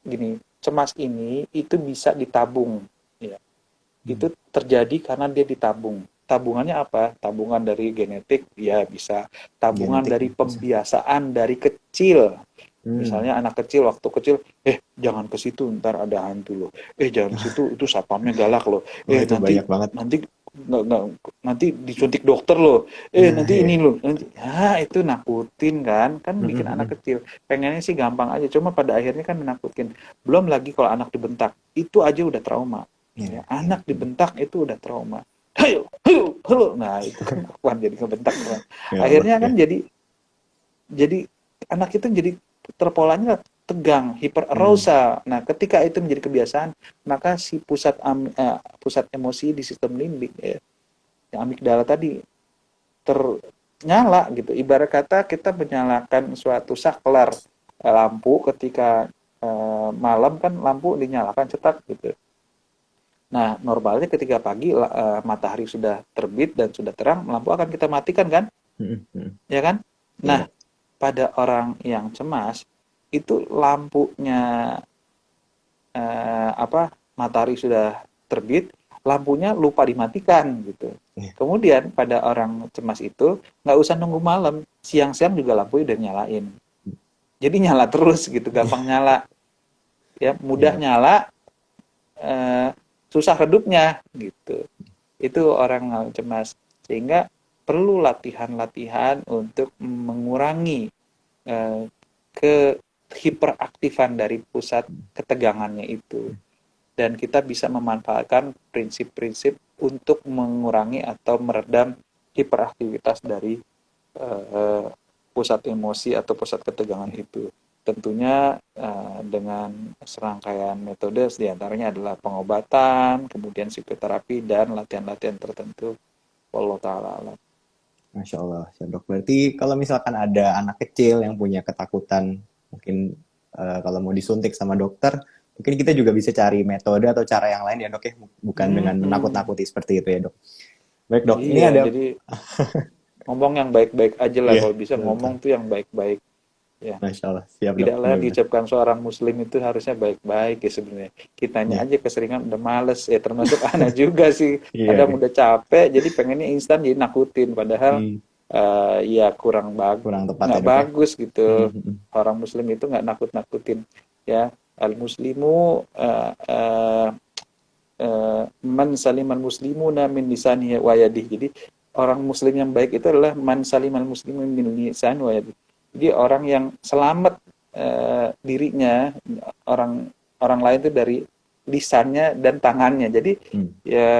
gini, cemas ini itu bisa ditabung, ya. Hmm. Itu terjadi karena dia ditabung. Tabungannya apa? Tabungan dari genetik, ya bisa. Tabungan Genetik dari bisa. pembiasaan dari kecil. Hmm. Misalnya anak kecil waktu kecil, jangan ke situ ntar ada hantu loh. Jangan ke situ itu satpamnya galak loh. Wah, itu Nanti banyak banget. nanti nggak nanti disuntik dokter loh, Nah, nanti iya. ini loh, nanti itu nakutin kan Mm, bikin mm, anak mm. kecil. Pengennya sih gampang aja, cuma pada akhirnya kan menakutkan. Belum lagi kalau anak dibentak, itu aja udah trauma. Iya, Ya, iya. anak dibentak itu udah trauma. Hayo, hayo, hayo. Nah itu kan akuan jadi ngebentak orang. Ya Allah, Akhirnya kan ya. jadi anak itu jadi terpolanya tegang, Hmm. hiperarousal. Nah, ketika itu menjadi kebiasaan, maka si pusat emosi di sistem limbik, ya, yang amigdala tadi ternyala gitu. Ibarat kata kita menyalakan suatu saklar lampu ketika malam kan lampu dinyalakan cetak gitu. Nah, normalnya ketika pagi matahari sudah terbit dan sudah terang, lampu akan kita matikan kan? Mm, mm. Ya kan? Iya Nah, dok. pada orang yang cemas itu lampunya matahari sudah terbit, lampunya lupa dimatikan gitu. Iya. Kemudian pada orang cemas itu nggak usah nunggu malam, siang-siang juga lampu udah nyalain. Jadi nyala terus gitu, gampang nyala, ya Iya mudah dok. nyala, eh, susah redupnya gitu. Itu orang yang cemas, sehingga perlu latihan-latihan untuk mengurangi eh, ke hiperaktifan dari pusat ketegangannya itu, dan kita bisa memanfaatkan prinsip-prinsip untuk mengurangi atau meredam hiperaktivitas dari eh, pusat emosi atau pusat ketegangan itu. Tentunya dengan serangkaian metode, diantaranya adalah pengobatan, kemudian psikoterapi, dan latihan-latihan tertentu. Wallahu ta'ala alam. Masya Allah, siap dok. Berarti kalau misalkan ada anak kecil yang punya ketakutan, mungkin kalau mau disuntik sama dokter, mungkin kita juga bisa cari metode atau cara yang lain ya dok ya, bukan dengan Hmm, menakut-nakuti seperti itu ya dok. Baik dok, ini iya, ada, jadi ngomong yang baik-baik aja lah, iya, kalau bisa ngomong betul. tuh yang baik-baik. Ya, Masya Allah, siap dok, tidaklah benar-benar. diucapkan seorang muslim itu harusnya baik-baik ya sebenarnya. Kitanya Iya, aja keseringan udah males ya, termasuk anak juga sih. iya, Kadang iya. udah capek jadi pengennya instan jadi nakutin, padahal Hmm, ya kurang kurang tepat ya nggak dok ya. bagus Hmm, gitu. hmm, hmm. Orang muslim itu nggak nakut-nakutin, ya. Al muslimu man saliman muslimuna min lisanihi wa yadihi. Jadi orang muslim yang baik itu adalah man saliman muslimu min lisanihi wa yadihi. Jadi orang yang selamat dirinya, orang orang lain itu dari lisannya dan tangannya. Jadi Hmm. ya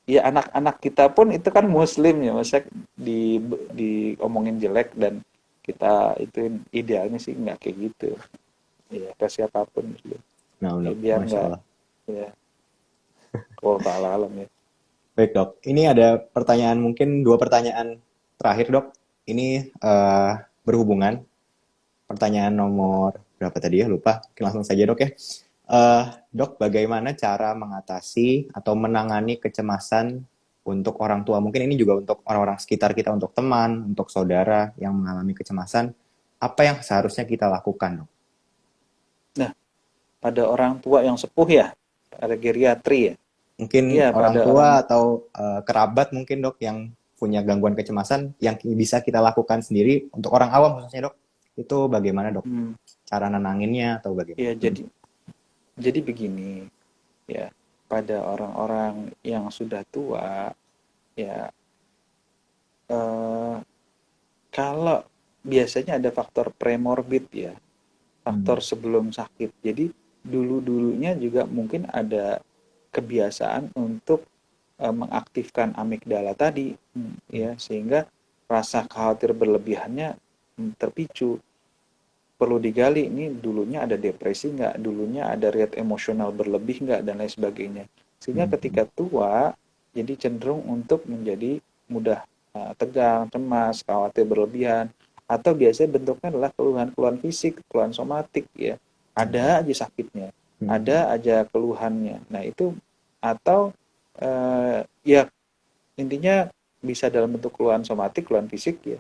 ya anak-anak kita pun itu kan muslim ya, masa di diomongin jelek, dan kita itu idealnya sih nggak kayak gitu. Ya ke siapapun muslim. Nah Ya dok, biar Masya nggak, Allah. ya kalau ta'ala alam ya. Baik dok, ini ada pertanyaan, mungkin dua pertanyaan terakhir dok. Ini berhubungan. Pertanyaan nomor berapa tadi ya? Lupa. Oke, langsung saja dok ya. Eh, Dok, bagaimana cara mengatasi atau menangani kecemasan untuk orang tua? Mungkin ini juga untuk orang-orang sekitar kita, untuk teman, untuk saudara yang mengalami kecemasan. Apa yang seharusnya kita lakukan, dok? Nah, pada orang tua yang sepuh ya, ada geriatri ya. Mungkin Iya, orang pada tua orang, atau kerabat mungkin dok yang punya gangguan kecemasan yang bisa kita lakukan sendiri untuk orang awam khususnya dok. Itu bagaimana dok? hmm, Cara nenanginnya atau bagaimana? ya jadi begini ya, pada orang-orang yang sudah tua ya, eh, kalau biasanya ada faktor premorbid ya, Hmm. faktor sebelum sakit. Jadi dulu-dulunya juga mungkin ada kebiasaan untuk mengaktifkan amigdala tadi, Hmm. ya, sehingga rasa khawatir berlebihannya terpicu. Perlu digali, ini dulunya ada depresi nggak, dulunya ada rate emosional berlebih nggak, dan lain sebagainya. Sehingga Hmm. ketika tua, jadi cenderung untuk menjadi mudah tegang, cemas, khawatir berlebihan, atau biasanya bentuknya adalah keluhan-keluhan fisik, keluhan somatik ya. Hmm. Ada aja sakitnya, Hmm. ada aja keluhannya. Nah itu, atau ya intinya bisa dalam bentuk keluhan somatik, keluhan fisik ya,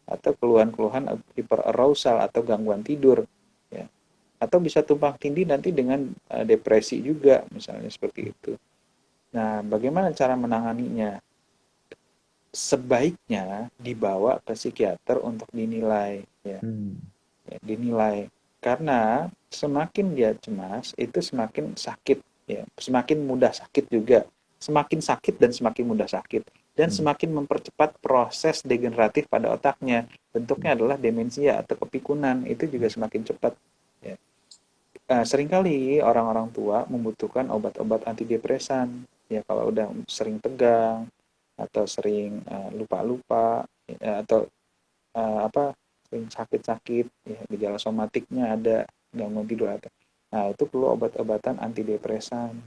atau keluhan-keluhan hiperarousal atau gangguan tidur ya, atau bisa tumpang tindih nanti dengan depresi juga misalnya seperti itu. Nah, bagaimana cara menanganinya? Sebaiknya dibawa ke psikiater untuk dinilai ya, Hmm. dinilai, karena semakin dia cemas itu semakin sakit ya, semakin mudah sakit juga. semakin sakit dan semakin mudah sakit, dan semakin mempercepat proses degeneratif pada otaknya. Bentuknya adalah demensia atau kepikunan, itu juga semakin cepat. Ya. Seringkali orang-orang tua membutuhkan obat-obat antidepresan. Ya, kalau udah sering tegang atau sering lupa-lupa, ya, atau apa, sering sakit-sakit, ya, gejala somatiknya ada, gangguan tidur ada. Nah, itu perlu obat-obatan antidepresan,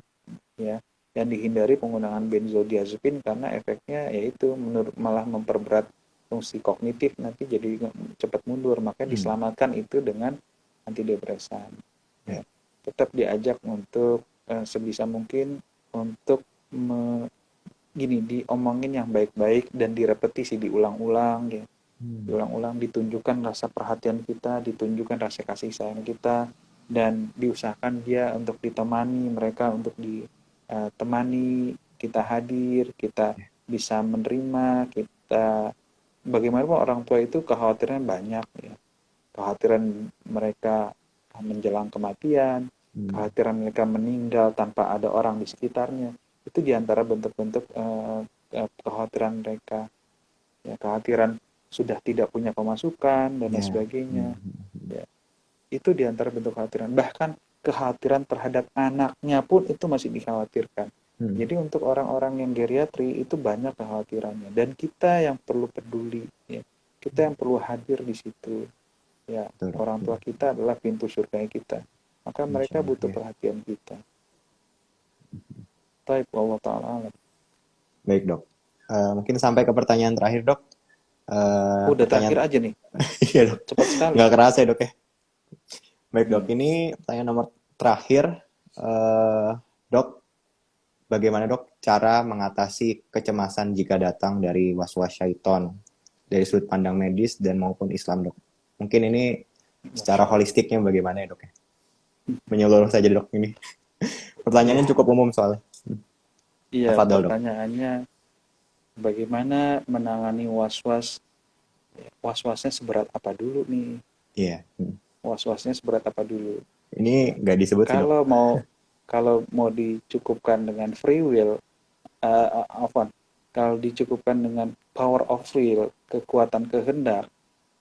ya. Dan dihindari penggunaan benzodiazepin karena efeknya yaitu malah memperberat fungsi kognitif, nanti jadi cepat mundur. Makanya diselamatkan itu dengan antidepresan. Ya. Tetap diajak untuk sebisa mungkin untuk gini, diomongin yang baik-baik dan direpetisi, diulang-ulang, ya. Diulang-ulang, ditunjukkan rasa perhatian kita, ditunjukkan rasa kasih sayang kita, dan diusahakan dia untuk ditemani, mereka untuk ditemani, kita hadir, kita bisa menerima, kita bagaimanapun orang tua itu kekhawatiran banyak, ya. Kekhawatiran mereka menjelang kematian, kekhawatiran mereka meninggal tanpa ada orang di sekitarnya, itu diantara bentuk-bentuk kekhawatiran mereka, ya, kekhawatiran sudah tidak punya pemasukan dan lain sebagainya, ya, itu diantara bentuk kekhawatiran. Bahkan kekhawatiran terhadap anaknya pun itu masih dikhawatirkan. Jadi untuk orang-orang yang geriatri itu banyak kekhawatirannya, dan kita yang perlu peduli, ya. Kita yang perlu hadir di situ, ya. Orang tua kita adalah pintu surga kita, maka mereka butuh perhatian kita. Baik, Allah Ta'ala. Baik, Dok. Mungkin sampai ke pertanyaan terakhir, Dok. Udah terakhir aja nih. Iya, Dok. Cepat sekali. Nggak kerasa ya, Dok, ya. Baik, Dok. Ini pertanyaan nomor terakhir. Dok, bagaimana, Dok, cara mengatasi kecemasan jika datang dari was-was syaiton dari sudut pandang medis dan maupun Islam, Dok? Mungkin ini secara holistiknya bagaimana ya, Dok, ya? Menyeluruh saja, Dok, ini. Pertanyaannya cukup umum soalnya. Iya, Tafadhol, Dok. pertanyaannya bagaimana menangani was-was? Was-wasnya seberat apa dulu nih? Iya. Was-wasnya seberat apa dulu? Ini nggak disebut sih, Dok. Kalau mau dicukupkan dengan free will, kalau dicukupkan dengan power of will, kekuatan kehendak,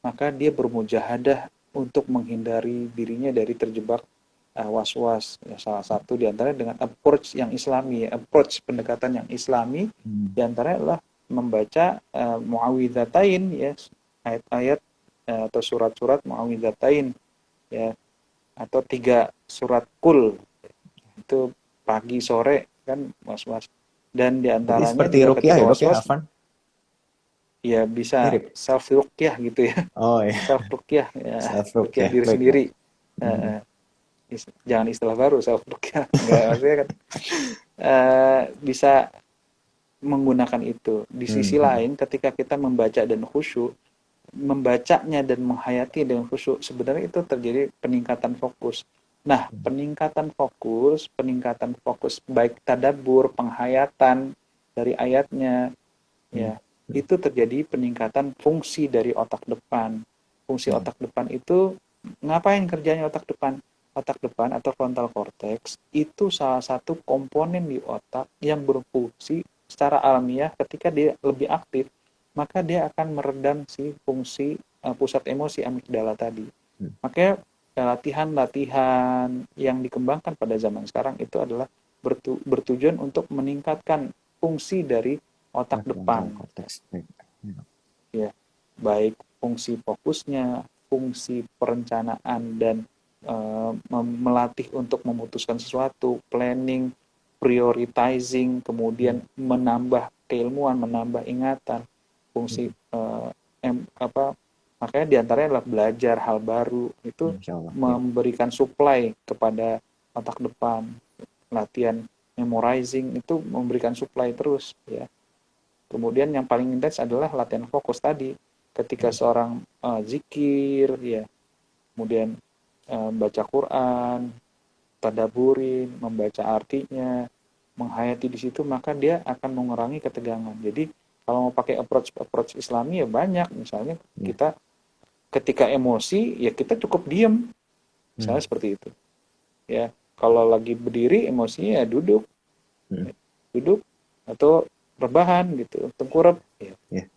maka dia bermujahadah untuk menghindari dirinya dari terjebak was-was. Ya, salah satu diantara dengan approach yang Islami, approach pendekatan yang Islami, diantara adalah membaca muawwidzatain, ya, ayat-ayat atau surat-surat muawwidzatain, ya, atau 3 surat kul, itu pagi sore kan was-was. Dan diantaranya seperti juga ruqyah ketika ya, Dok, ya, was-was, Afan? ya bisa Mirip. self ruqyah gitu ya. Oh, iya. Self ruqyah, ya, Self ruqyah ruqyah. diri Baik, sendiri. Dok. Jangan istilah baru, self ruqyah. Enggak, maksudnya kan bisa menggunakan itu. Di sisi lain, ketika kita membaca dan khusyuk, membacanya dan menghayati dengan khusyuk, sebenarnya itu terjadi peningkatan fokus. Nah, peningkatan fokus baik tadabbur, penghayatan dari ayatnya, ya, itu terjadi peningkatan fungsi dari otak depan. Fungsi otak depan itu ngapain kerjanya otak depan? Otak depan atau frontal cortex itu salah satu komponen di otak yang berfungsi secara alamiah. Ketika dia lebih aktif, maka dia akan meredam si fungsi pusat emosi amigdala tadi. Makanya latihan-latihan yang dikembangkan pada zaman sekarang itu adalah bertujuan untuk meningkatkan fungsi dari otak depan. Ya, baik fungsi fokusnya, fungsi perencanaan, dan melatih untuk memutuskan sesuatu, planning, prioritizing, kemudian menambah keilmuan, menambah ingatan, fungsi makanya diantaranya adalah belajar hal baru, itu memberikan supply kepada otak depan. Latihan memorizing itu memberikan supply terus, ya. Kemudian yang paling intens adalah latihan fokus tadi, ketika seorang zikir, ya, kemudian baca Quran, tadaburin, membaca artinya, menghayati di situ, maka dia akan mengurangi ketegangan. Jadi kalau mau pakai approach Islami ya banyak. Misalnya kita ketika emosi, ya kita cukup diam, misalnya seperti itu, ya. Kalau lagi berdiri emosinya ya duduk, atau rebahan gitu, tengkurap, ya. Ya.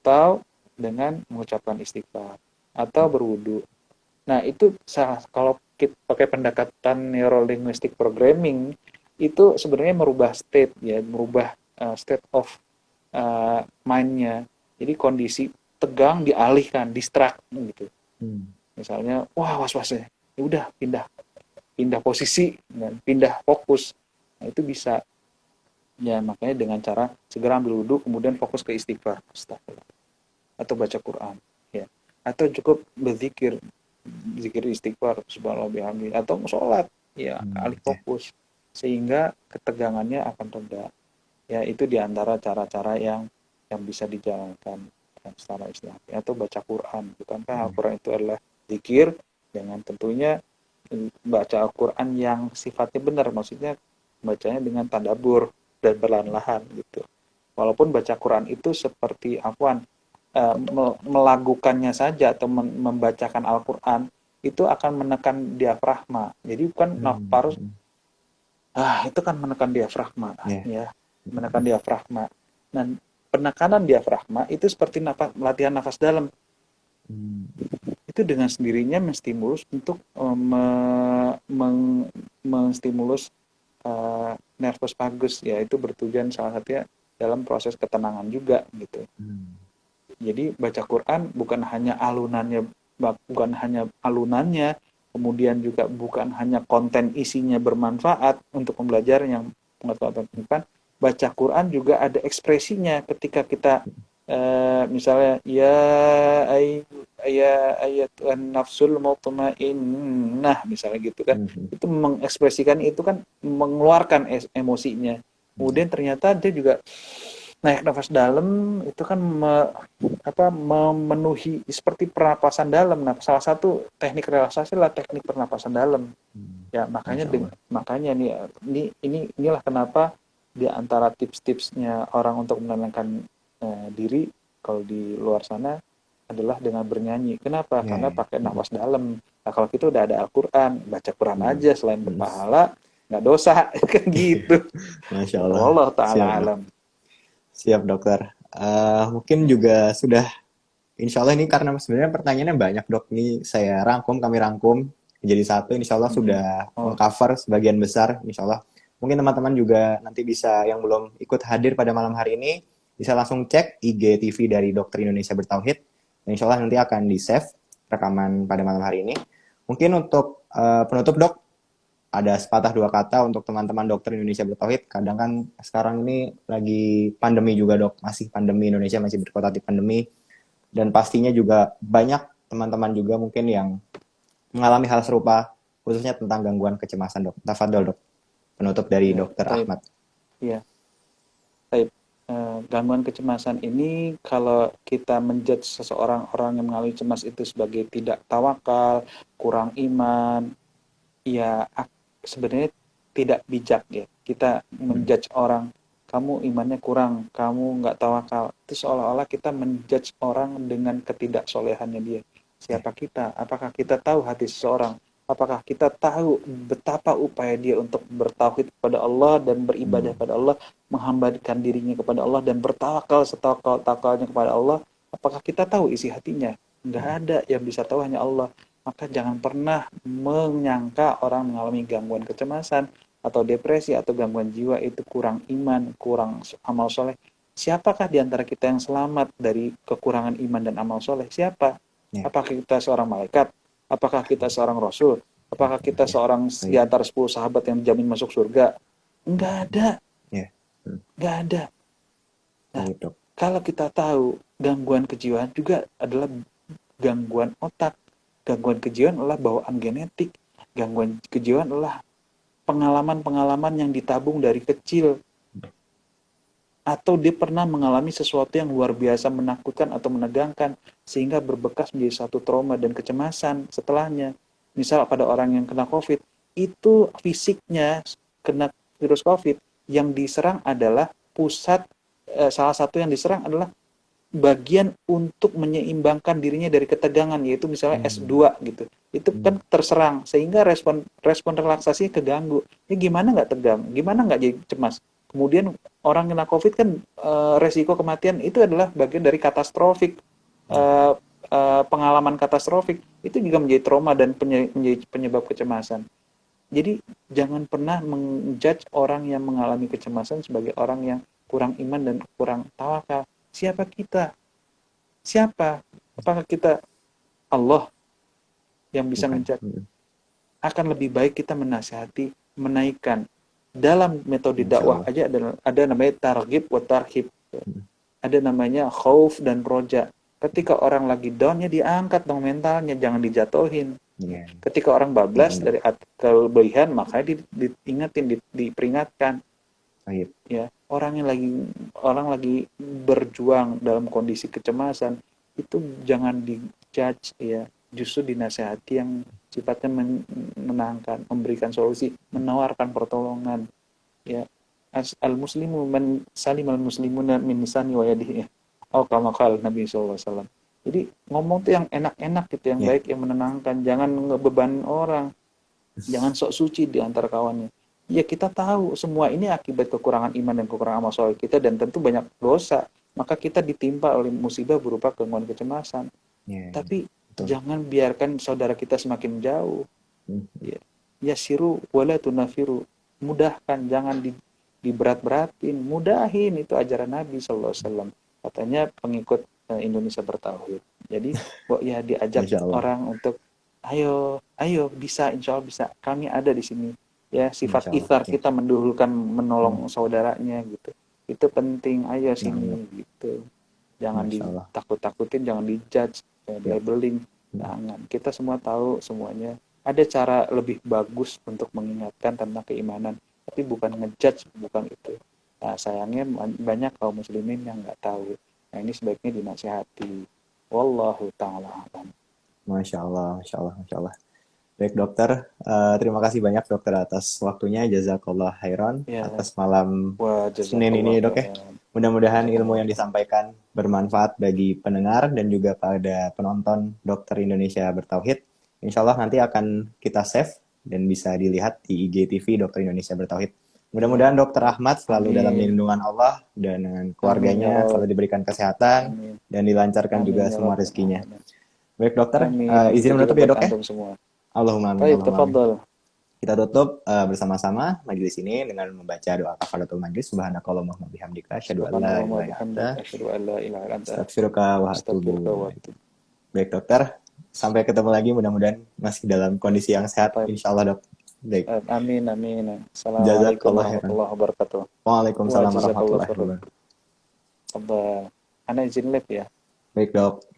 Atau dengan mengucapkan istighfar atau berwudu. Nah, itu kalau kita pakai pendekatan neurolinguistic programming, itu sebenarnya merubah state ya, merubah state of mind-nya. Jadi kondisi tegang dialihkan, distract gitu. Misalnya, wah was-wasnya, ya udah pindah posisi dan pindah fokus. Nah, itu bisa ya, makanya dengan cara segera ambil wudhu kemudian fokus ke istighfar, astagfirullah, atau baca Quran ya, atau cukup berzikir, zikir istighfar subhanallah bihamdi, atau sholat ya, alih Ya. fokus sehingga ketegangannya akan reda ya. Itu diantara cara-cara yang bisa dijalankan secara istilah, atau baca Quran. Bukankah Al-Quran itu adalah zikir, dengan tentunya baca Al-Quran yang sifatnya benar, maksudnya bacanya dengan tadabbur dan perlahan-lahan gitu. Walaupun baca Quran itu seperti afwan, melakukannya saja atau membacakan Al-Quran itu akan menekan diafragma. Jadi bukan harus itu kan menekan diafragma ya, menekan diafragma. Dan penekanan diafragma itu seperti latihan nafas dalam. Itu dengan sendirinya menstimulus untuk menstimulus nervus vagus ya, itu bertujuan salah satunya dalam proses ketenangan juga gitu. Jadi baca Quran bukan hanya alunannya, kemudian juga bukan hanya konten isinya bermanfaat untuk pembelajaran yang pengetahuan. Baca Quran juga ada ekspresinya ketika kita misalnya ayat nafsul mutmainnah misalnya gitu kan, itu mengekspresikan, itu kan mengeluarkan emosinya. Kemudian ternyata dia juga naik nafas dalam, itu kan memenuhi seperti pernapasan dalam. Nah, salah satu teknik relaksasi adalah teknik pernapasan dalam. Ya, makanya inilah kenapa di antara tips-tipsnya orang untuk menenangkan diri kalau di luar sana adalah dengan bernyanyi. Kenapa? Karena pakai nafas dalam. Nah, kalau kita udah ada Al-Quran, baca Quran aja, selain berpahala, nggak dosa, kan gitu. Masya Allah. Allah Ta'ala alam. Siap dokter. Mungkin juga sudah, insya Allah ini karena sebenarnya pertanyaannya banyak dok, ini kami rangkum menjadi satu, insya Allah sudah mengcover sebagian besar, insya Allah. Mungkin teman-teman juga nanti bisa, yang belum ikut hadir pada malam hari ini, bisa langsung cek IG TV dari Dokter Indonesia Bertauhid. Dan insya Allah nanti akan di-save rekaman pada malam hari ini. Mungkin untuk penutup dok, ada sepatah dua kata untuk teman-teman Dokter Indonesia Bertauhid. Kadang kan sekarang ini lagi pandemi juga dok, masih pandemi, Indonesia masih berkutat di pandemi. Dan pastinya juga banyak teman-teman juga mungkin yang mengalami hal serupa, khususnya tentang gangguan kecemasan dok. Tafadhol dok, penutup dari Dokter Ahmad. Iya. Gangguan kecemasan ini, kalau kita menjudge seseorang orang yang mengalami cemas itu sebagai tidak tawakal, kurang iman, ya sebenarnya tidak bijak ya. Kita menjudge orang, kamu imannya kurang, kamu nggak tawakal, itu seolah-olah kita menjudge orang dengan ketidaksolehannya dia. Siapa kita? Apakah kita tahu hati seseorang? Apakah kita tahu betapa upaya dia untuk bertauhid kepada Allah dan beribadah kepada Allah, menghambakan dirinya kepada Allah dan bertawakal setawakal-tawakalnya kepada Allah? Apakah kita tahu isi hatinya? Nggak ada, yang bisa tahu hanya Allah. Maka jangan pernah menyangka orang mengalami gangguan kecemasan atau depresi atau gangguan jiwa itu kurang iman, kurang amal soleh. Siapakah di antara kita yang selamat dari kekurangan iman dan amal soleh? Siapa? Apakah kita seorang malaikat? Apakah kita seorang rasul? Apakah kita seorang di antara 10 sahabat yang dijamin masuk surga? Enggak ada. Enggak ada. Nah, kalau kita tahu gangguan kejiwaan juga adalah gangguan otak. Gangguan kejiwaan adalah bawaan genetik. Gangguan kejiwaan adalah pengalaman-pengalaman yang ditabung dari kecil. Atau dia pernah mengalami sesuatu yang luar biasa menakutkan atau menegangkan, sehingga berbekas menjadi satu trauma dan kecemasan setelahnya. Misal pada orang yang kena COVID, itu fisiknya kena virus COVID, yang diserang adalah salah satu yang diserang adalah bagian untuk menyeimbangkan dirinya dari ketegangan, yaitu misalnya S2 gitu. Itu kan terserang, sehingga respon relaksasinya keganggu. Ya gimana nggak tegang? Gimana nggak jadi cemas? Kemudian orang kena COVID kan resiko kematian itu adalah bagian dari katastrofik, eh, pengalaman katastrofik itu juga menjadi trauma dan menjadi penyebab kecemasan. Jadi jangan pernah menjudge orang yang mengalami kecemasan sebagai orang yang kurang iman dan kurang tawakal. Siapa kita? Siapa? Apakah kita Allah yang bisa Bukan. ngejudge? Akan lebih baik kita menasihati, menaikkan. Dalam metode Insya dakwah Allah. aja ada namanya targhib wa tarhib. Ada namanya khauf dan roja. Ketika orang lagi down ya diangkat dong mentalnya, jangan dijatuhin. Iya. Ketika orang bablas dari kelebihan, makanya diingetin, diperingatkan. Baik. Ya, orang orang lagi berjuang dalam kondisi kecemasan itu jangan dijudge ya, justru dinasehati yang sifatnya menenangkan, memberikan solusi, menawarkan pertolongan. Ya, al muslimu man salim al muslimuna min lisani wa yadihi. Oh, kama qala Nabi SAW. Jadi ngomong tuh yang enak-enak gitu, yang Yeah. baik, yang menenangkan, jangan ngebebanin orang, jangan sok suci di antara kawannya. Ya kita tahu semua ini akibat kekurangan iman dan kekurangan amal soleh kita dan tentu banyak dosa. Maka kita ditimpa oleh musibah berupa gangguan kecemasan. Yeah. Tapi Betul. jangan biarkan saudara kita semakin jauh. Ya siru wala tunafiru. Mudahkan, jangan diberat-beratin, mudahin. Itu ajaran Nabi SAW. Katanya pengikut Indonesia Bertauhid. Jadi ya diajak orang untuk ayo bisa, insya Allah bisa. Kami ada di sini. Ya, sifat ithar kita mendahulukan menolong saudaranya gitu. Itu penting. Ayo sini gitu. Jangan ditakut-takutin, jangan dijudge, labeling. Jangan. Kita semua tahu semuanya. Ada cara lebih bagus untuk mengingatkan tentang keimanan, tapi bukan ngejudge, bukan itu. Nah, sayangnya banyak kaum muslimin yang nggak tahu. Nah, ini sebaiknya dinasihati. Wallahu ta'ala alam. Masya Allah, Masya Allah, Masya Allah. Baik dokter, terima kasih banyak dokter atas waktunya. Jazakallah khairan atas malam Senin ini dok ya. Mudah-mudahan ilmu yang disampaikan bermanfaat bagi pendengar dan juga pada penonton Dokter Indonesia Bertauhid. Insya Allah nanti akan kita save dan bisa dilihat di IGTV Dokter Indonesia Bertauhid. Mudah-mudahan Dokter Ahmad selalu dalam lindungan Allah dan dengan keluarganya selalu diberikan kesehatan dan dilancarkan juga semua rezekinya. Baik dokter, izin menutup ya dok ya. Allahumma amin. Kita tutup bersama-sama majelis ini dengan membaca doa kafaratul majlis. Subhanakallahumma bihamdika asyhadu an la ilaha illa anta astaghfiruka wa atubu ilaik. Baik dokter, sampai ketemu lagi, mudah-mudahan masih dalam kondisi yang sehat insyaallah dok. Baik. Amin amin. Assalamualaikum warahmatullahi wabarakatuh. Waalaikumsalam warahmatullahi wabarakatuh. Ana izin live ya. Baik dok.